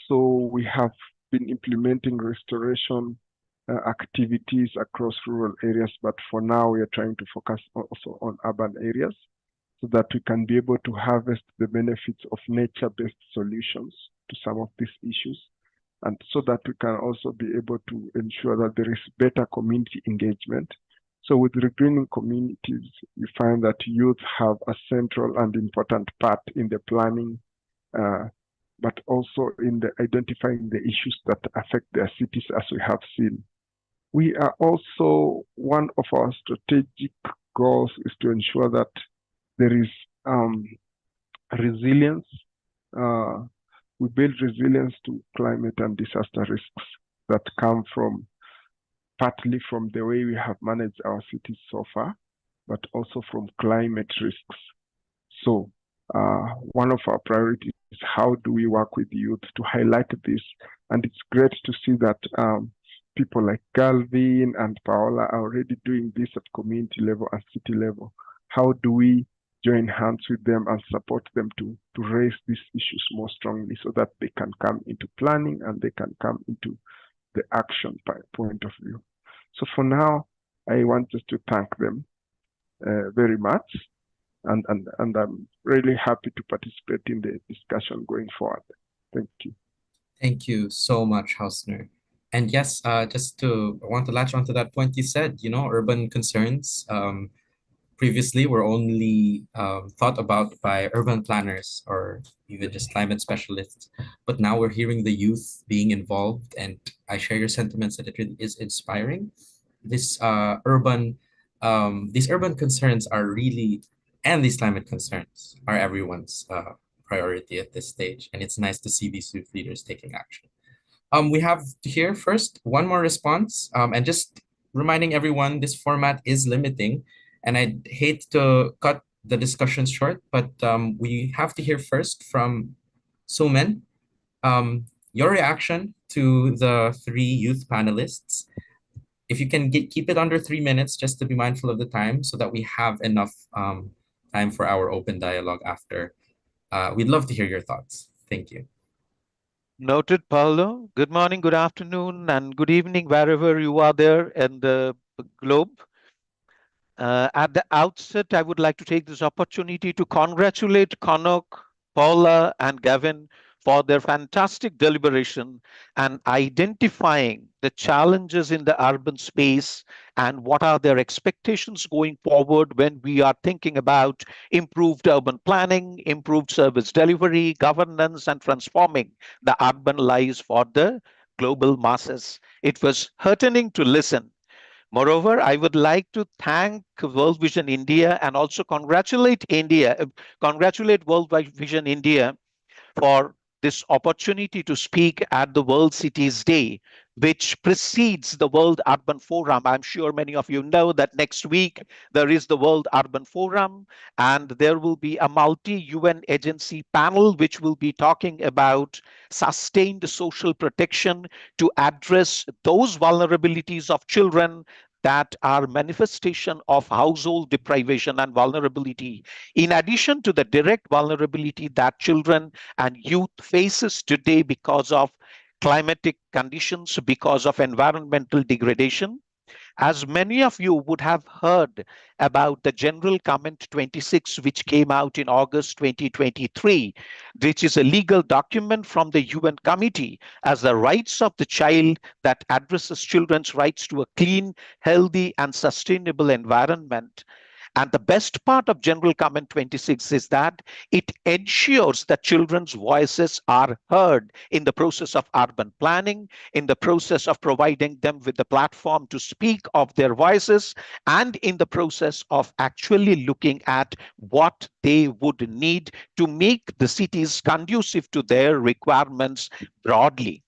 Speaker 13: So we have been implementing restoration activities across rural areas, but for now we are trying to focus also on urban areas so that we can be able to harvest the benefits of nature-based solutions to some of these issues, and so that we can also be able to ensure that there is better community engagement. So with regreening communities, we find that youth have a central and important part in the planning, but also in the identifying the issues that affect their cities, as we have seen. We are also, one of our strategic goals is to ensure that there is resilience. We build resilience to climate and disaster risks that come from partly from the way we have managed our cities so far, but also from climate risks. So one of our priorities is how do we work with youth to highlight this? And it's great to see that people like Galvin and Paola are already doing this at community level and city level. How do we join hands with them and support them to raise these issues more strongly so that they can come into planning and they can come into the action point of view? So for now, I want just to thank them very much. And I'm really happy to participate in the discussion going forward. Thank you.
Speaker 7: Thank you so much, Hausner. And yes, I want to latch onto that point you said, urban concerns previously were only thought about by urban planners or even just climate specialists. But now we're hearing the youth being involved, and I share your sentiments that it really is inspiring. These urban concerns are really, and these climate concerns are everyone's priority at this stage. And it's nice to see these youth leaders taking action. We have here first one more response, and just reminding everyone this format is limiting, and I'd hate to cut the discussion short, but we have to hear first from Sumen, your reaction to the three youth panelists. If you can keep it under 3 minutes, just to be mindful of the time so that we have enough time for our open dialogue after. We'd love to hear your thoughts. Thank you.
Speaker 14: Noted, Paulo. Good morning, good afternoon, and good evening, wherever you are there in the globe. At the outset, I would like to take this opportunity to congratulate Konok, Paula, and Gavin for their fantastic deliberation and identifying the challenges in the urban space and what are their expectations going forward when we are thinking about improved urban planning, improved service delivery, governance, and transforming the urban lives for the global masses. It was heartening to listen. Moreover, I would like to thank World Vision India and also congratulate World Vision India for this opportunity to speak at the World Cities Day, which precedes the World Urban Forum. I'm sure many of you know that next week there is the World Urban Forum, and there will be a multi-UN agency panel which will be talking about sustained social protection to address those vulnerabilities of children that are manifestation of household deprivation and vulnerability, in addition to the direct vulnerability that children and youth faces today because of climatic conditions, because of environmental degradation. As many of you would have heard about the General Comment 26, which came out in August 2023, which is a legal document from the UN Committee as the rights of the child that addresses children's rights to a clean, healthy, and sustainable environment. And the best part of General Comment 26 is that it ensures that children's voices are heard in the process of urban planning, in the process of providing them with the platform to speak of their voices, and in the process of actually looking at what they would need to make the cities conducive to their requirements broadly.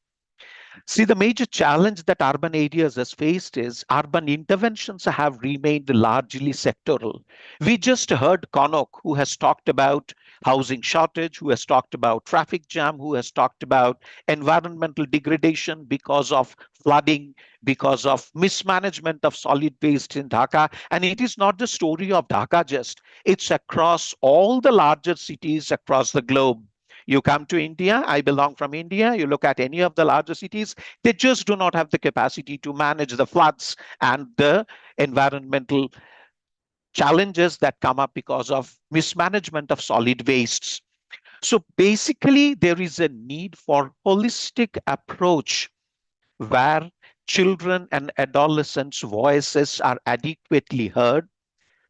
Speaker 14: See, the major challenge that urban areas has faced is urban interventions have remained largely sectoral. We just heard Konok, who has talked about housing shortage, who has talked about traffic jam, who has talked about environmental degradation because of flooding, because of mismanagement of solid waste in Dhaka. And it is not the story of Dhaka just, it's across all the larger cities across the globe. You come to India, I belong from India, you look at any of the larger cities, they just do not have the capacity to manage the floods and the environmental challenges that come up because of mismanagement of solid wastes. So basically, there is a need for holistic approach where children and adolescents' voices are adequately heard,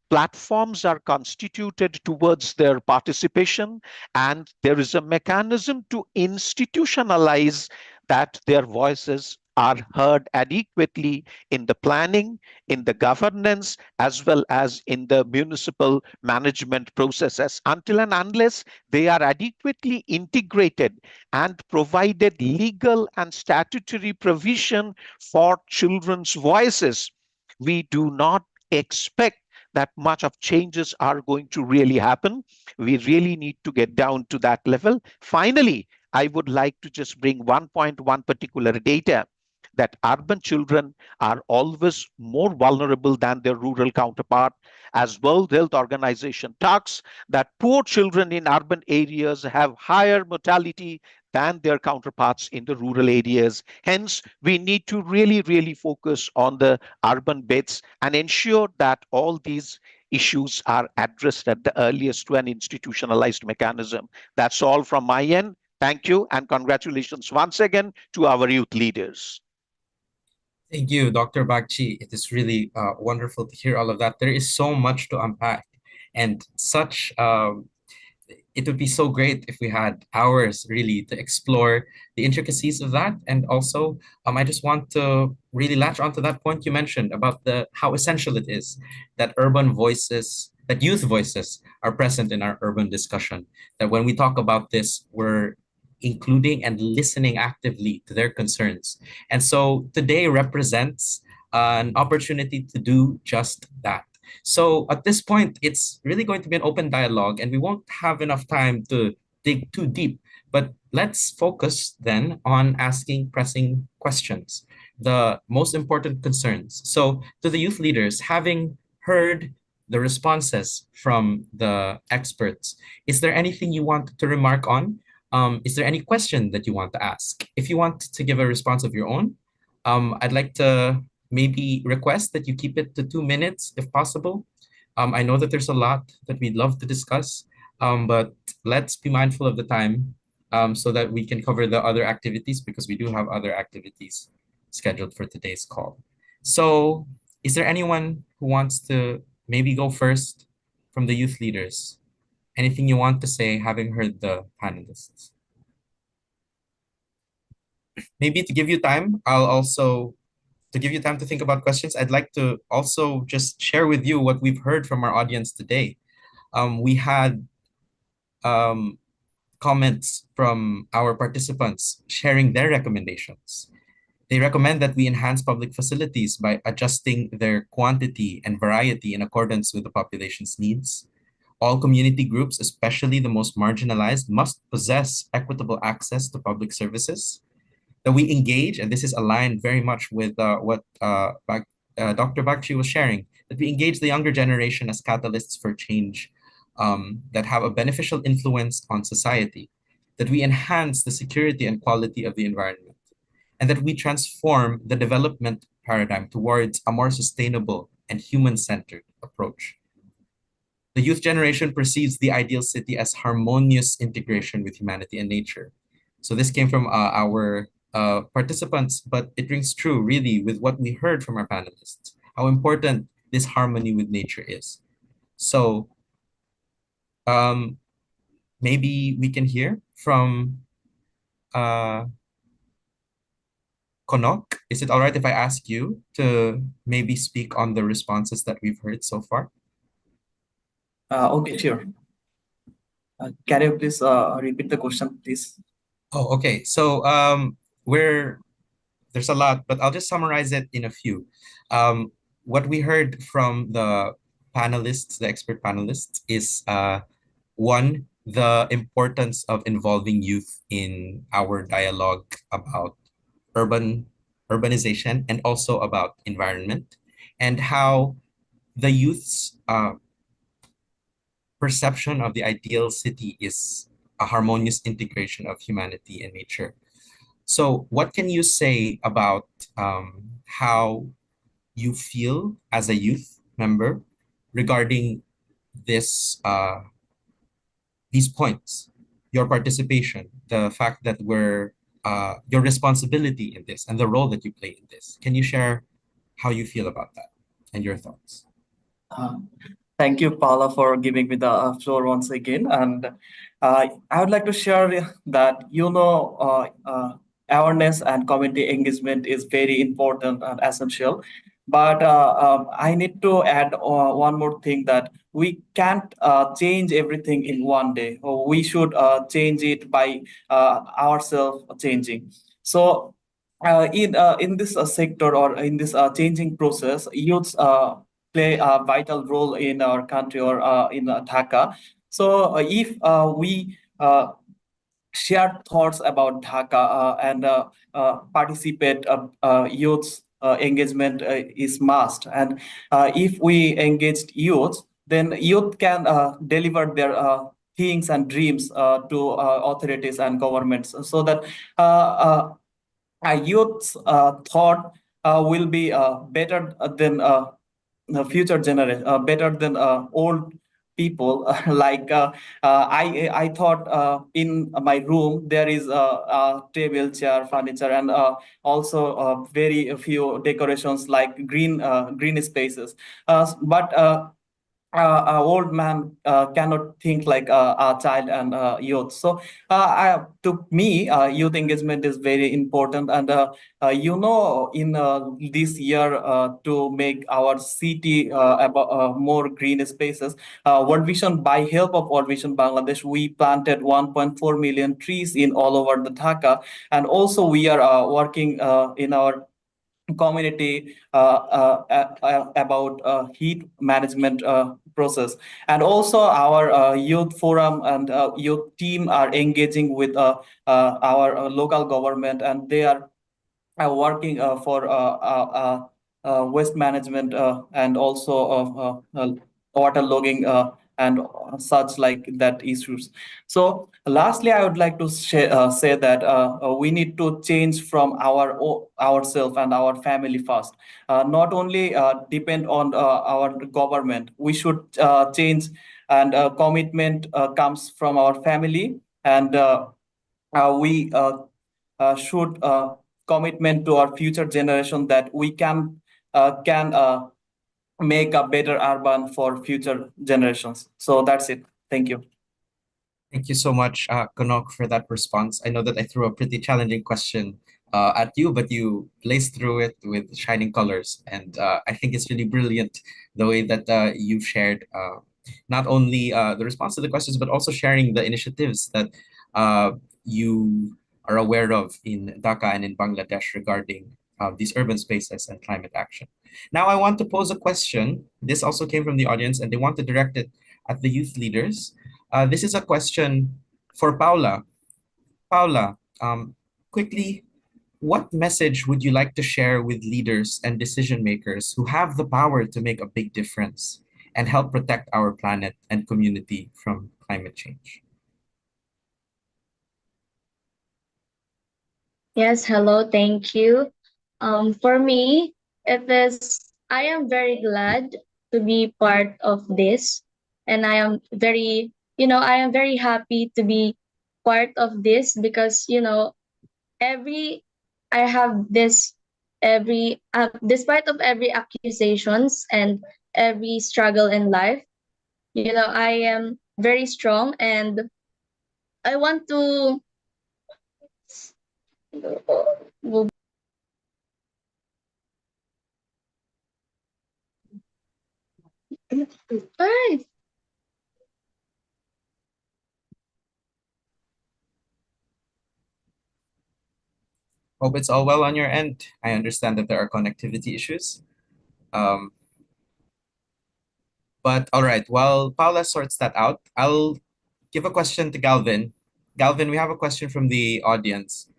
Speaker 14: platforms are constituted towards their participation, and there is a mechanism to institutionalize that their voices are heard adequately in the planning, in the governance, as well as in the municipal management processes. Until and unless they are adequately integrated and provided legal and statutory provision for children's voices, we do not expect that much of changes are going to really happen. We really need to get down to that level. Finally, I would like to just bring one particular data that urban children are always more vulnerable than their rural counterpart. As World Health Organization talks, that poor children in urban areas have higher mortality than their counterparts in the rural areas. Hence, we need to really focus on the urban bits and ensure that all these issues are addressed at the earliest to an institutionalized mechanism. That's all from my end. Thank you and congratulations once again to our youth leaders.
Speaker 7: Thank you, Dr. Bagchi. It is really wonderful to hear all of that. There is so much to unpack, and such it would be so great if we had hours really to explore the intricacies of that. And also, I just want to really latch onto that point you mentioned about the how essential it is that urban voices, that youth voices are present in our urban discussion. That when we talk about this, we're including and listening actively to their concerns. And so today represents an opportunity to do just that. So at this point, it's really going to be an open dialogue, and we won't have enough time to dig too deep. But let's focus then on asking pressing questions, the most important concerns. So, to the youth leaders, having heard the responses from the experts, is there anything you want to remark on? Is there any question that you want to ask? If you want to give a response of your own, I'd like to maybe request that you keep it to 2 minutes if possible. I know that there's a lot that we'd love to discuss, but let's be mindful of the time so that we can cover the other activities, because we do have other activities scheduled for today's call. So is there anyone who wants to maybe go first from the youth leaders? Anything you want to say, having heard the panelists? Maybe to give you time, to give you time to think about questions, I'd like to also just share with you what we've heard from our audience today. We had comments from our participants sharing their recommendations. They recommend that we enhance public facilities by adjusting their quantity and variety in accordance with the population's needs. All community groups, especially the most marginalized, must possess equitable access to public services. That we engage, and this is aligned very much with what Dr. Bakshi was sharing, that we engage the younger generation as catalysts for change that have a beneficial influence on society, that we enhance the security and quality of the environment, and that we transform the development paradigm towards a more sustainable and human-centered approach. The youth generation perceives the ideal city as harmonious integration with humanity and nature. So this came from our participants, but it rings true really with what we heard from our panelists, how important this harmony with nature is. So maybe we can hear from Konok. Is it all right if I ask you to maybe speak on the responses that we've heard so far?
Speaker 9: Okay, sure. Can you please repeat the question, please?
Speaker 7: Oh, okay. So there's a lot, but I'll just summarize it in a few. What we heard from the panelists, the expert panelists, is one, the importance of involving youth in our dialogue about urbanization and also about environment, and how the youth's perception of the ideal city is a harmonious integration of humanity and nature. So, what can you say about how you feel as a youth member regarding this these points, your participation, the fact that we're your responsibility in this, and the role that you play in this? Can you share how you feel about that and your thoughts?
Speaker 9: Uh, Thank you, Paula, for giving me the floor once again. And I would like to share that, awareness and community engagement is very important and essential. But I need to add one more thing, that we can't change everything in one day. Or we should change it by ourselves changing. So, in this sector, or in this changing process, youths play a vital role in our country, or in Dhaka. So if we share thoughts about Dhaka, and participate, youth engagement is must. And if we engage youth, then youth can deliver their things and dreams to authorities and governments, so that a youth's thought will be better than the future generation, better than old people. Like I thought, in my room there is a table, chair, furniture, and also very few decorations like green spaces. But an old man cannot think like a child and youth. So, to me, youth engagement is very important. And in this year, to make our city more green spaces, World Vision, by help of World Vision Bangladesh, we planted 1.4 million trees in all over the Dhaka. And also we are working in our community about heat management process. And also our youth forum and youth team are engaging with our local government, and they are working for waste management, and also water logging, and such like that issues. So lastly, I would like to say that we need to change from ourselves and our family first. Not only depend on our government. We should change, and commitment comes from our family. And we should commitment to our future generation, that we can make a better urban for future generations. So that's it. Thank you.
Speaker 7: Thank you so much, Konok, for that response. I know that I threw a pretty challenging question at you, but you blazed through it with shining colors. And I think it's really brilliant the way that you've shared not only the response to the questions, but also sharing the initiatives that you are aware of in Dhaka and in Bangladesh regarding these urban spaces and climate action. Now, I want to pose a question. This also came from the audience, and they want to direct it at the youth leaders. This is a question for Paula. Paula, quickly, what message would you like to share with leaders and decision makers who have the power to make a big difference and help protect our planet and community from climate change?
Speaker 10: Yes, hello, thank you. For me, I am very glad to be part of this, and I am very happy to be part of this, because, every, I have this, despite of every accusations and every struggle in life, I am very strong, and I want to, Ay,
Speaker 7: Hope it's all well on your end. I understand that there are connectivity issues. Um, but all right, while Paula sorts that out, I'll give a question to Galvin. Galvin, we have a question from the audience.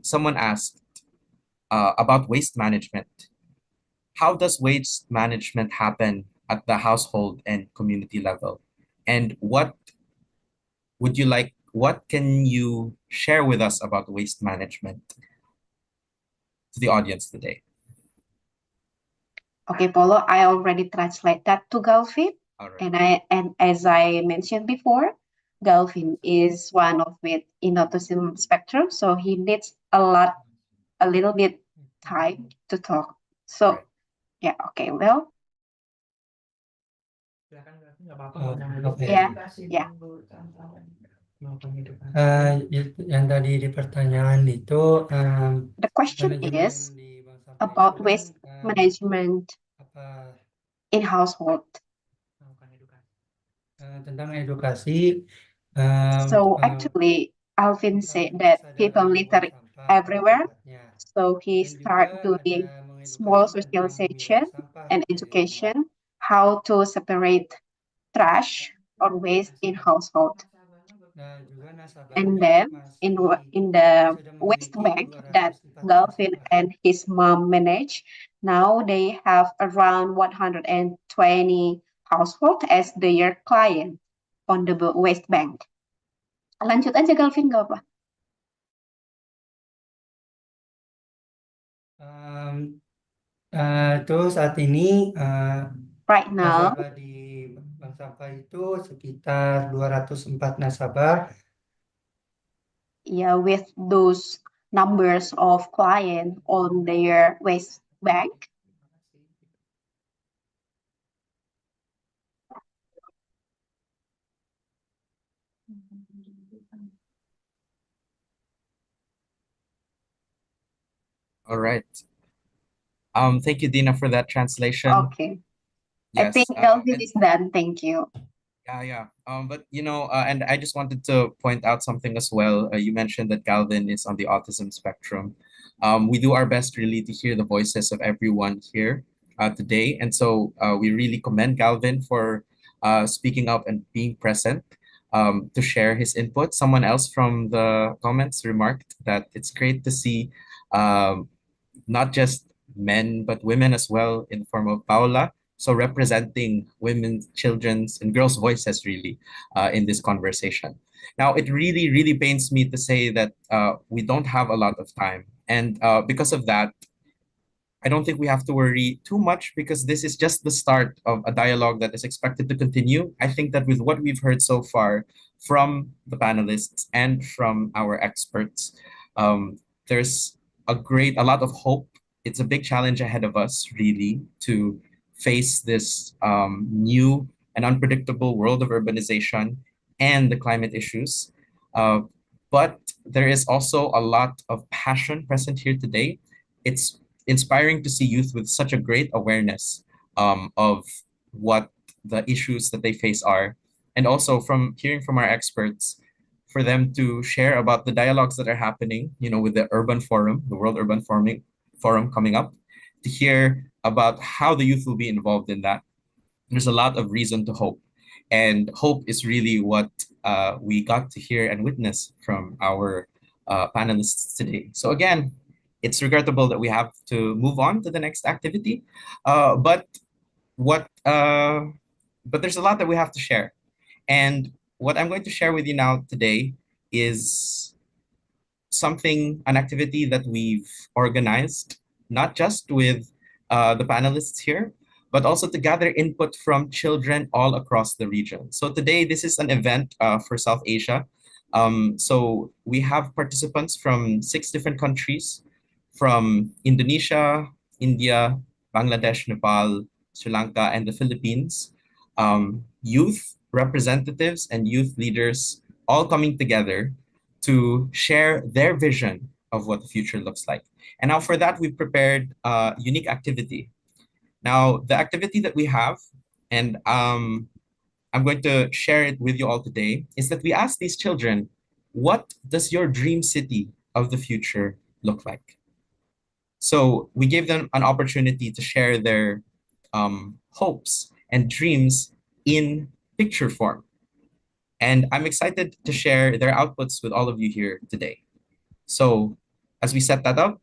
Speaker 7: Someone asked about waste management. How does waste management happen at the household and community level? And what what can you share with us about waste management to the audience today?
Speaker 12: Okay, Paulo, I already translate that to Galvin.
Speaker 7: All right.
Speaker 12: And as I mentioned before, Galvin is one of with in autism spectrum, so he needs a little bit time to talk. So
Speaker 7: Right.
Speaker 12: yeah, okay, well,
Speaker 11: Oke.
Speaker 12: yeah, yeah.
Speaker 11: Yang tadi di pertanyaan itu
Speaker 12: The question
Speaker 11: manajemen
Speaker 12: is
Speaker 11: di bank sampah itu
Speaker 12: about
Speaker 11: kan
Speaker 12: waste management
Speaker 11: apa
Speaker 12: in household.
Speaker 11: tentang edukasi untuk
Speaker 12: So actually, Alvin said that people
Speaker 11: kesadaran membuang
Speaker 12: litter
Speaker 11: sampah pada
Speaker 12: everywhere.
Speaker 11: tempatnya
Speaker 12: So he
Speaker 11: dan juga
Speaker 12: start
Speaker 11: ada
Speaker 12: doing small
Speaker 11: mengedukasi tentang memilah
Speaker 12: socialization
Speaker 11: sampah
Speaker 12: and
Speaker 11: dari rumah.
Speaker 12: education, how to separate trash or waste in household.
Speaker 11: Nah, juga
Speaker 12: And
Speaker 11: nasabahnya
Speaker 12: then
Speaker 11: masih
Speaker 12: in the
Speaker 11: sudah
Speaker 12: waste
Speaker 11: memiliki
Speaker 12: bank that
Speaker 11: 204
Speaker 12: Galvin
Speaker 11: nasabah.
Speaker 12: and his mom manage, now they have around 120 household as their client on the waste bank. Lanjut aja Galvin, gak apa?
Speaker 11: Itu saat ini
Speaker 12: Right now,
Speaker 11: nasabah di bank sampah itu sekitar 204 nasabah.
Speaker 12: yeah, with those numbers of client on their waste bank.
Speaker 7: All right. Thank you, Dina, for that translation.
Speaker 12: Okay. I
Speaker 7: Yes.
Speaker 12: think Galvin is done. Thank you.
Speaker 7: Yeah. But and I just wanted to point out something as well. You mentioned that Galvin is on the autism spectrum. We do our best really to hear the voices of everyone here today, and so we really commend Galvin for speaking up and being present to share his input. Someone else from the comments remarked that it's great to see not just men but women as well in the form of Paula. So representing women, children's, and girls' voices really in this conversation. Now, it really, really pains me to say that we don't have a lot of time. And because of that, I don't think we have to worry too much because this is just the start of a dialogue that is expected to continue. I think that with what we've heard so far from the panelists and from our experts, there's a lot of hope. It's a big challenge ahead of us, really, to face this new and unpredictable world of urbanization and the climate issues. But there is also a lot of passion present here today. It's inspiring to see youth with such a great awareness of what the issues that they face are, and also from hearing from our experts, for them to share about the dialogues that are happening, with the Urban Forum, the World Urban Forum coming up, to hear about how the youth will be involved in that. There's a lot of reason to hope. And hope is really what we got to hear and witness from our panelists today. So again, it's regrettable that we have to move on to the next activity, but what? But there's a lot that we have to share, and what I'm going to share with you now today is an activity that we've organized, not just with the panelists here, but also to gather input from children all across the region. So today, this is an event for South Asia. So we have participants from 6 different countries, from Indonesia, India, Bangladesh, Nepal, Sri Lanka, and the Philippines. Youth representatives and youth leaders all coming together to share their vision of what the future looks like. And now for that, we've prepared a unique activity. Now, the activity that we have, and I'm going to share it with you all today, is that we ask these children, what does your dream city of the future look like? So we gave them an opportunity to share their hopes and dreams in picture form. And I'm excited to share their outputs with all of you here today. So as we set that up,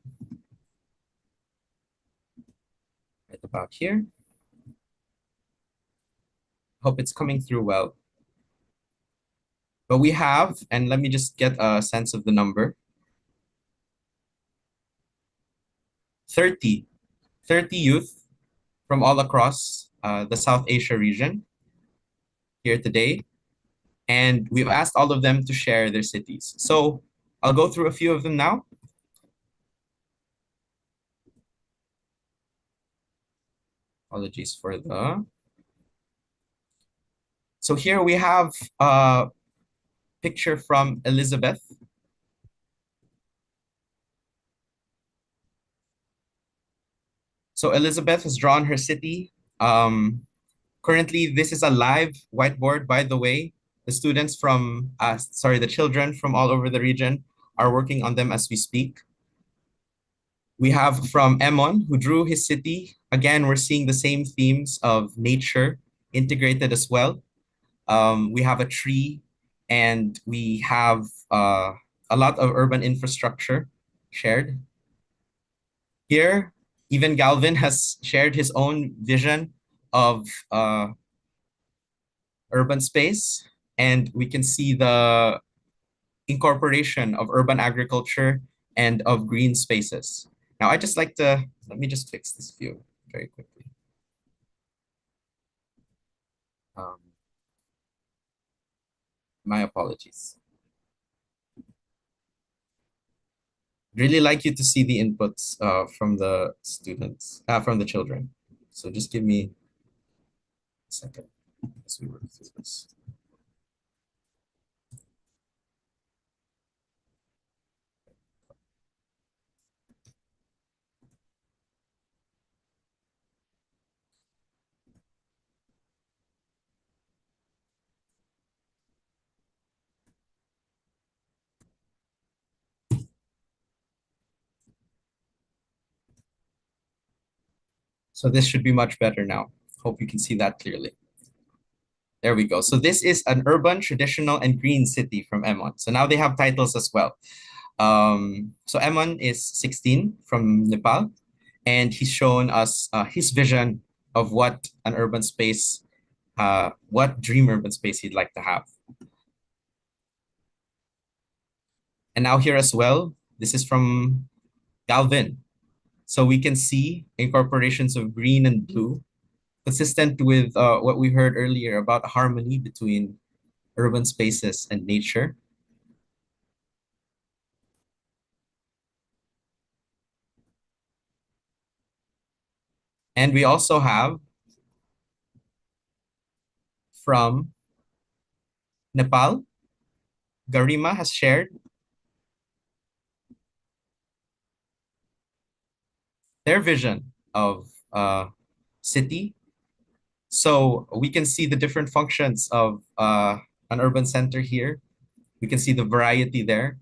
Speaker 7: right about here, hope it's coming through well. But we have, and let me just get a sense of the number, 30 youth from all across the South Asia region here today. And we've asked all of them to share their cities. So I'll go through a few of them now. Apologies for the... So here we have a picture from Elizabeth. So Elizabeth has drawn her city. Currently, this is a live whiteboard, by the way. The students from, the children from all over the region are working on them as we speak. We have from Emon, who drew his city. Again, we're seeing the same themes of nature integrated as well. We have a tree, and we have a lot of urban infrastructure shared. Here, even Galvin has shared his own vision of urban space, and we can see the incorporation of urban agriculture and of green spaces. Now, I just like to, let me just fix this view very quickly. My apologies. Really like you to see the inputs from the students, from the children. So just give me a second as we work through this. So this should be much better now. Hope you can see that clearly. There we go. So this is an urban, traditional, and green city from Emon. So now they have titles as well. So Emon is 16 from Nepal, and he's shown us his vision of what an urban space, what dream urban space he'd like to have. And now here as well, this is from Galvin. So we can see incorporations of green and blue, consistent with what we heard earlier about harmony between urban spaces and nature. And we also have from Nepal, Garima has shared their vision of city. So we can see the different functions of an urban center here. We can see the variety there.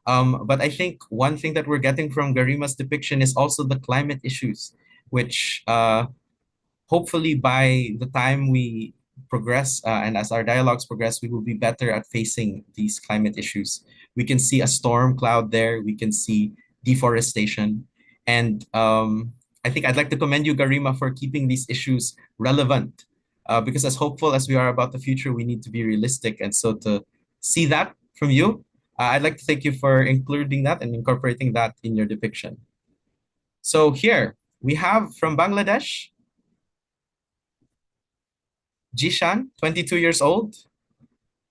Speaker 7: But I think one thing that we're getting from Garima's depiction is also the climate issues, which hopefully by the time we progress and as our dialogues progress, we will be better at facing these climate issues. We can see a storm cloud there. We can see deforestation. And I think I'd like to commend you, Garima, for keeping these issues relevant. Because as hopeful as we are about the future, we need to be realistic. And so to see that from you, I'd like to thank you for including that and incorporating that in your depiction. So here we have from Bangladesh, Jishan, 22 years old.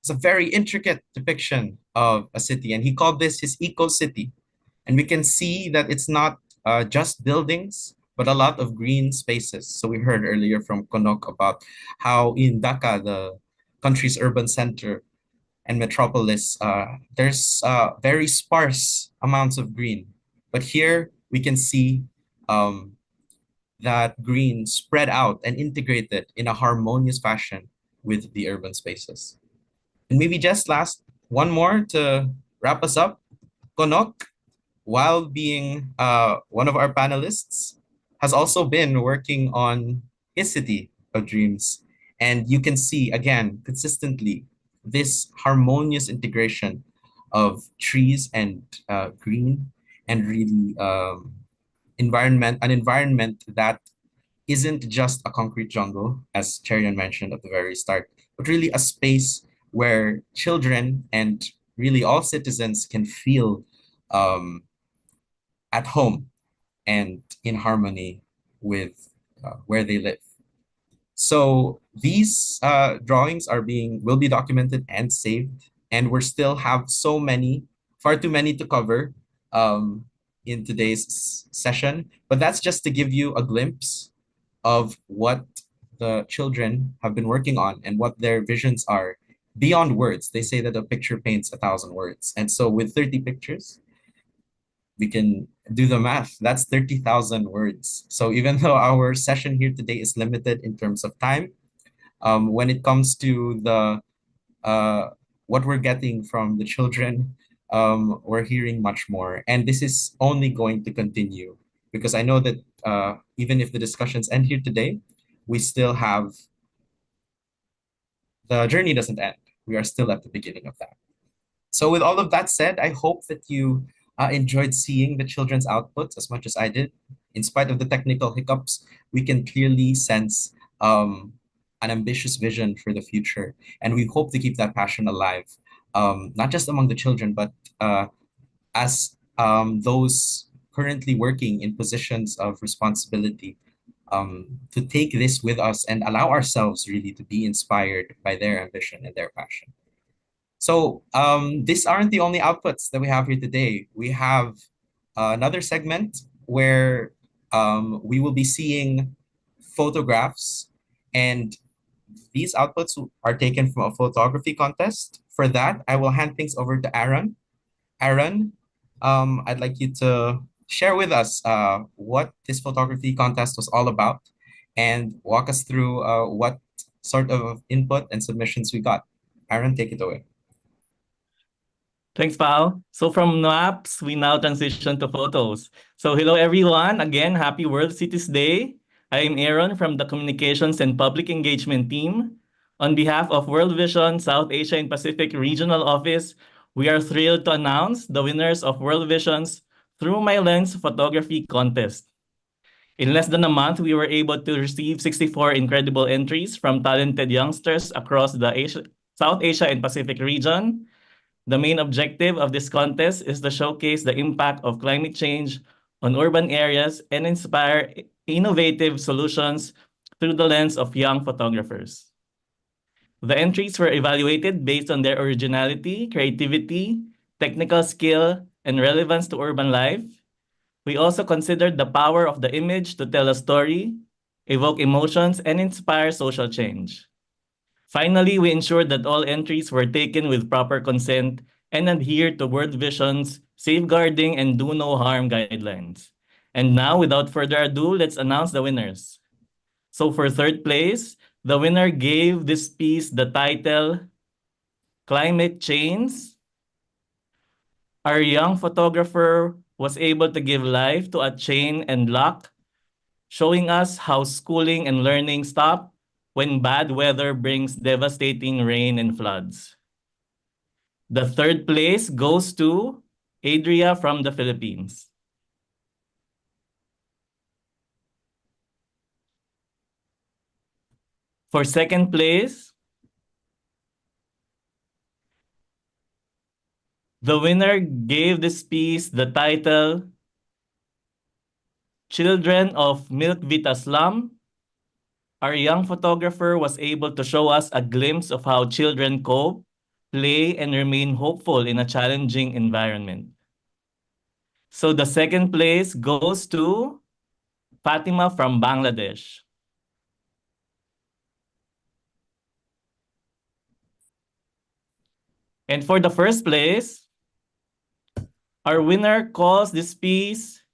Speaker 7: It's a very intricate depiction of a city, and he called this his eco city. And we can see that it's not just buildings, but a lot of green spaces. So we heard earlier from Konok about how in Dhaka, the country's urban center and metropolis, there's very sparse amounts of green. But here we can see that green spread out and integrated in a harmonious fashion with the urban spaces. And maybe just last, one more to wrap us up. Konok, while being one of our panelists, has also been working on his city of dreams. And you can see, again, consistently, this harmonious integration of trees and green and really an environment that isn't just a concrete jungle, as Cherian mentioned at the very start, but really a space where children and really all citizens can feel at home and in harmony with where they live. So these drawings will be documented and saved, and we're still have far too many to cover um, in today's session. But that's just to give you a glimpse of what the children have been working on and what their visions are beyond words. They say that a picture paints 1,000 words, and so with 30 pictures, we can do the math. That's 30,000 words. So even though our session here today is limited in terms of time, when it comes to the what we're getting from the children, we're hearing much more. And this is only going to continue because I know that even if the discussions end here today, we still have the journey doesn't end. We are still at the beginning of that. So with all of that said, I hope that you enjoyed seeing the children's outputs as much as I did. In spite of the technical hiccups, we can clearly sense an ambitious vision for the future. And we hope to keep that passion alive, not just among the children, but as those currently working in positions of responsibility, to take this with us and allow ourselves really to be inspired by their ambition and their passion. So these aren't the only outputs that we have here today. We have another segment where we will be seeing photographs, and these outputs are taken from a photography contest. For that, I will hand things over to Aaron. Aaron, I'd like you to share with us what this photography contest was all about and walk us through what sort of input and submissions we got. Aaron, take it away.
Speaker 15: Thanks, Pao. So from maps, we now transition to photos. So hello, everyone. Again, happy World Cities Day. I am Aaron from the Communications and Public Engagement team. On behalf of World Vision South Asia and Pacific Regional Office, we are thrilled to announce the winners of World Vision's Through My Lens Photography Contest. In less than a month, we were able to receive 64 incredible entries from talented youngsters across the South Asia and Pacific region. The main objective of this contest is to showcase the impact of climate change on urban areas and inspire innovative solutions through the lens of young photographers. The entries were evaluated based on their originality, creativity, technical skill, and relevance to urban life. We also considered the power of the image to tell a story, evoke emotions, and inspire social change. Finally, we ensured that all entries were taken with proper consent and adhere to World Vision's safeguarding and do no harm guidelines. And now, without further ado, let's announce the winners. So for third place, the winner gave this piece the title Climate Change. Our young photographer was able to give life to a chain and lock, showing us how schooling and learning stop when bad weather brings devastating rain and floods. The third place goes to Adria from the Philippines. For second place, the winner gave this piece the title Children of Milk Vita Slum. Our young photographer was able to show us a glimpse of how children cope, play, and remain hopeful in a challenging environment. So the second place goes to Fatima from Bangladesh. And for the first place, our winner calls this piece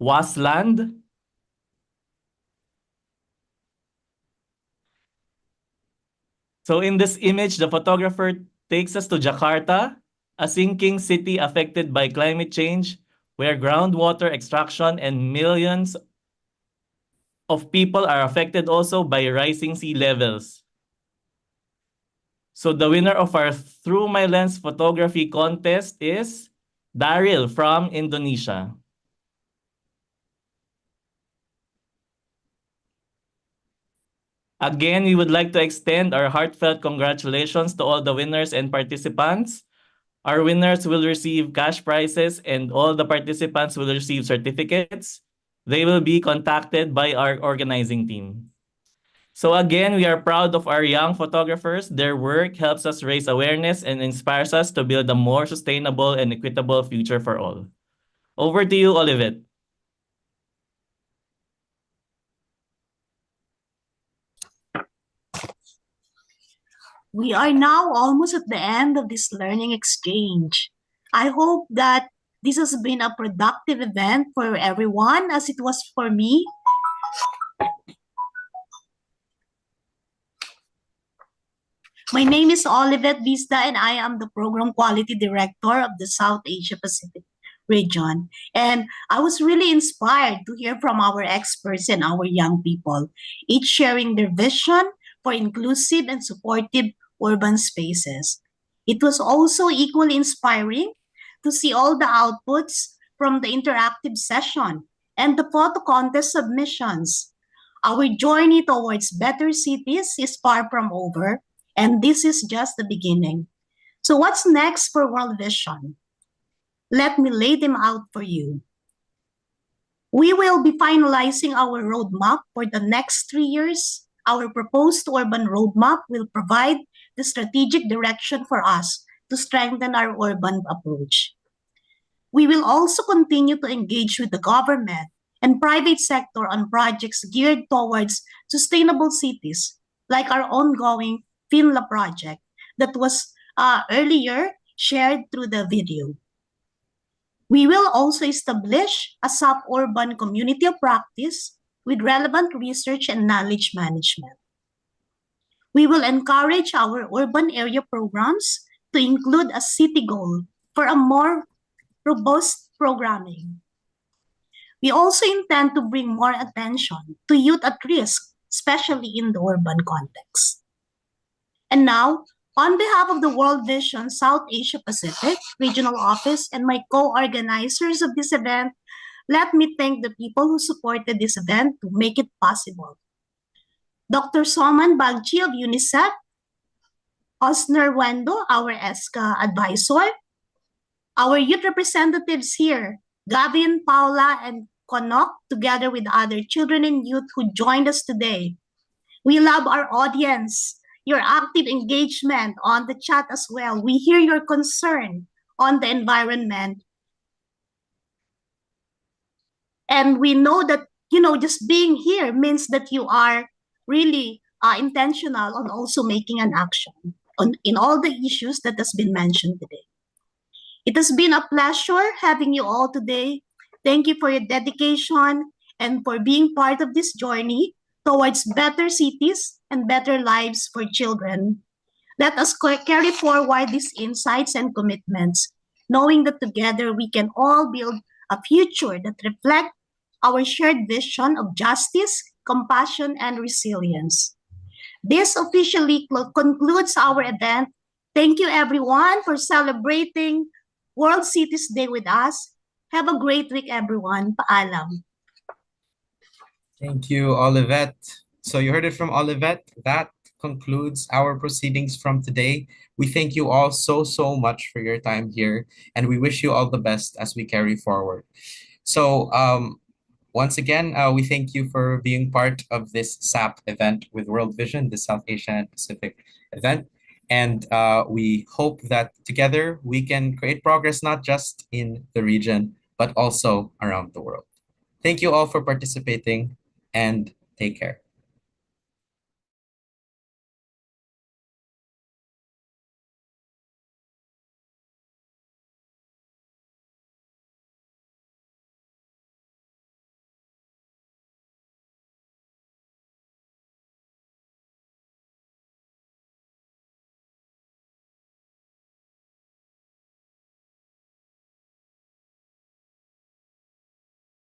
Speaker 15: Wasland. So in this image, the photographer takes us to Jakarta, a sinking city affected by climate change, where groundwater extraction and millions of people are affected also by rising sea levels. So the winner of our Through My Lens photography contest is Daryl from Indonesia. Again, we would like to extend our heartfelt congratulations to all the winners and participants. Our winners will receive cash prizes and all the participants will receive certificates. They will be contacted by our organizing team. So again, we are proud of our young photographers. Their work helps us raise awareness and inspires us to build a more sustainable and equitable future for all. Over to you, Olivet.
Speaker 16: We are now almost at the end of this learning exchange. I hope that this has been a productive event for everyone as it was for me. My name is Olivet Vista and I am the Program Quality Director of the South Asia Pacific region. And I was really inspired to hear from our experts and our young people, each sharing their vision for inclusive and supportive urban spaces. It was also equally inspiring to see all the outputs from the interactive session and the photo contest submissions. Our journey towards better cities is far from over, and this is just the beginning. So, what's next for World Vision? Let me lay them out for you. We will be finalizing our roadmap for the next 3 years. Our proposed urban roadmap will provide the strategic direction for us to strengthen our urban approach. We will also continue to engage with the government and private sector on projects geared towards sustainable cities, like our ongoing FINLA project that was earlier shared through the video. We will also establish a suburban community of practice with relevant research and knowledge management. We will encourage our urban area programs to include a city goal for a more robust programming. We also intend to bring more attention to youth at risk, especially in the urban context. And now, on behalf of the World Vision South Asia Pacific Regional Office and my co-organizers of this event, let me thank the people who supported this event to make it possible. Dr. Soman Bagchi of UNICEF, Osner Wendo, our ESCA advisor, our youth representatives here, Gavin, Paula, and Konok, together with other children and youth who joined us today. We love our audience, your active engagement on the chat as well. We hear your concern on the environment. And we know that, just being here means that you are really intentional on also making an action in all the issues that has been mentioned today. It has been a pleasure having you all today. Thank you for your dedication and for being part of this journey towards better cities and better lives for children. Let us carry forward these insights and commitments, knowing that together we can all build a future that reflects our shared vision of justice, compassion, and resilience. This officially concludes our event. Thank you, everyone, for celebrating World Cities Day with us. Have a great week, everyone. Paalam.
Speaker 7: Thank you, Olivet. So you heard it from Olivet. That concludes our proceedings from today. We thank you all so much for your time here, and we wish you all the best as we carry forward. So once again, we thank you for being part of this SAP event with World Vision, the South Asia and Pacific event. And we hope that together we can create progress not just in the region, but also around the world. Thank you all for participating and take care.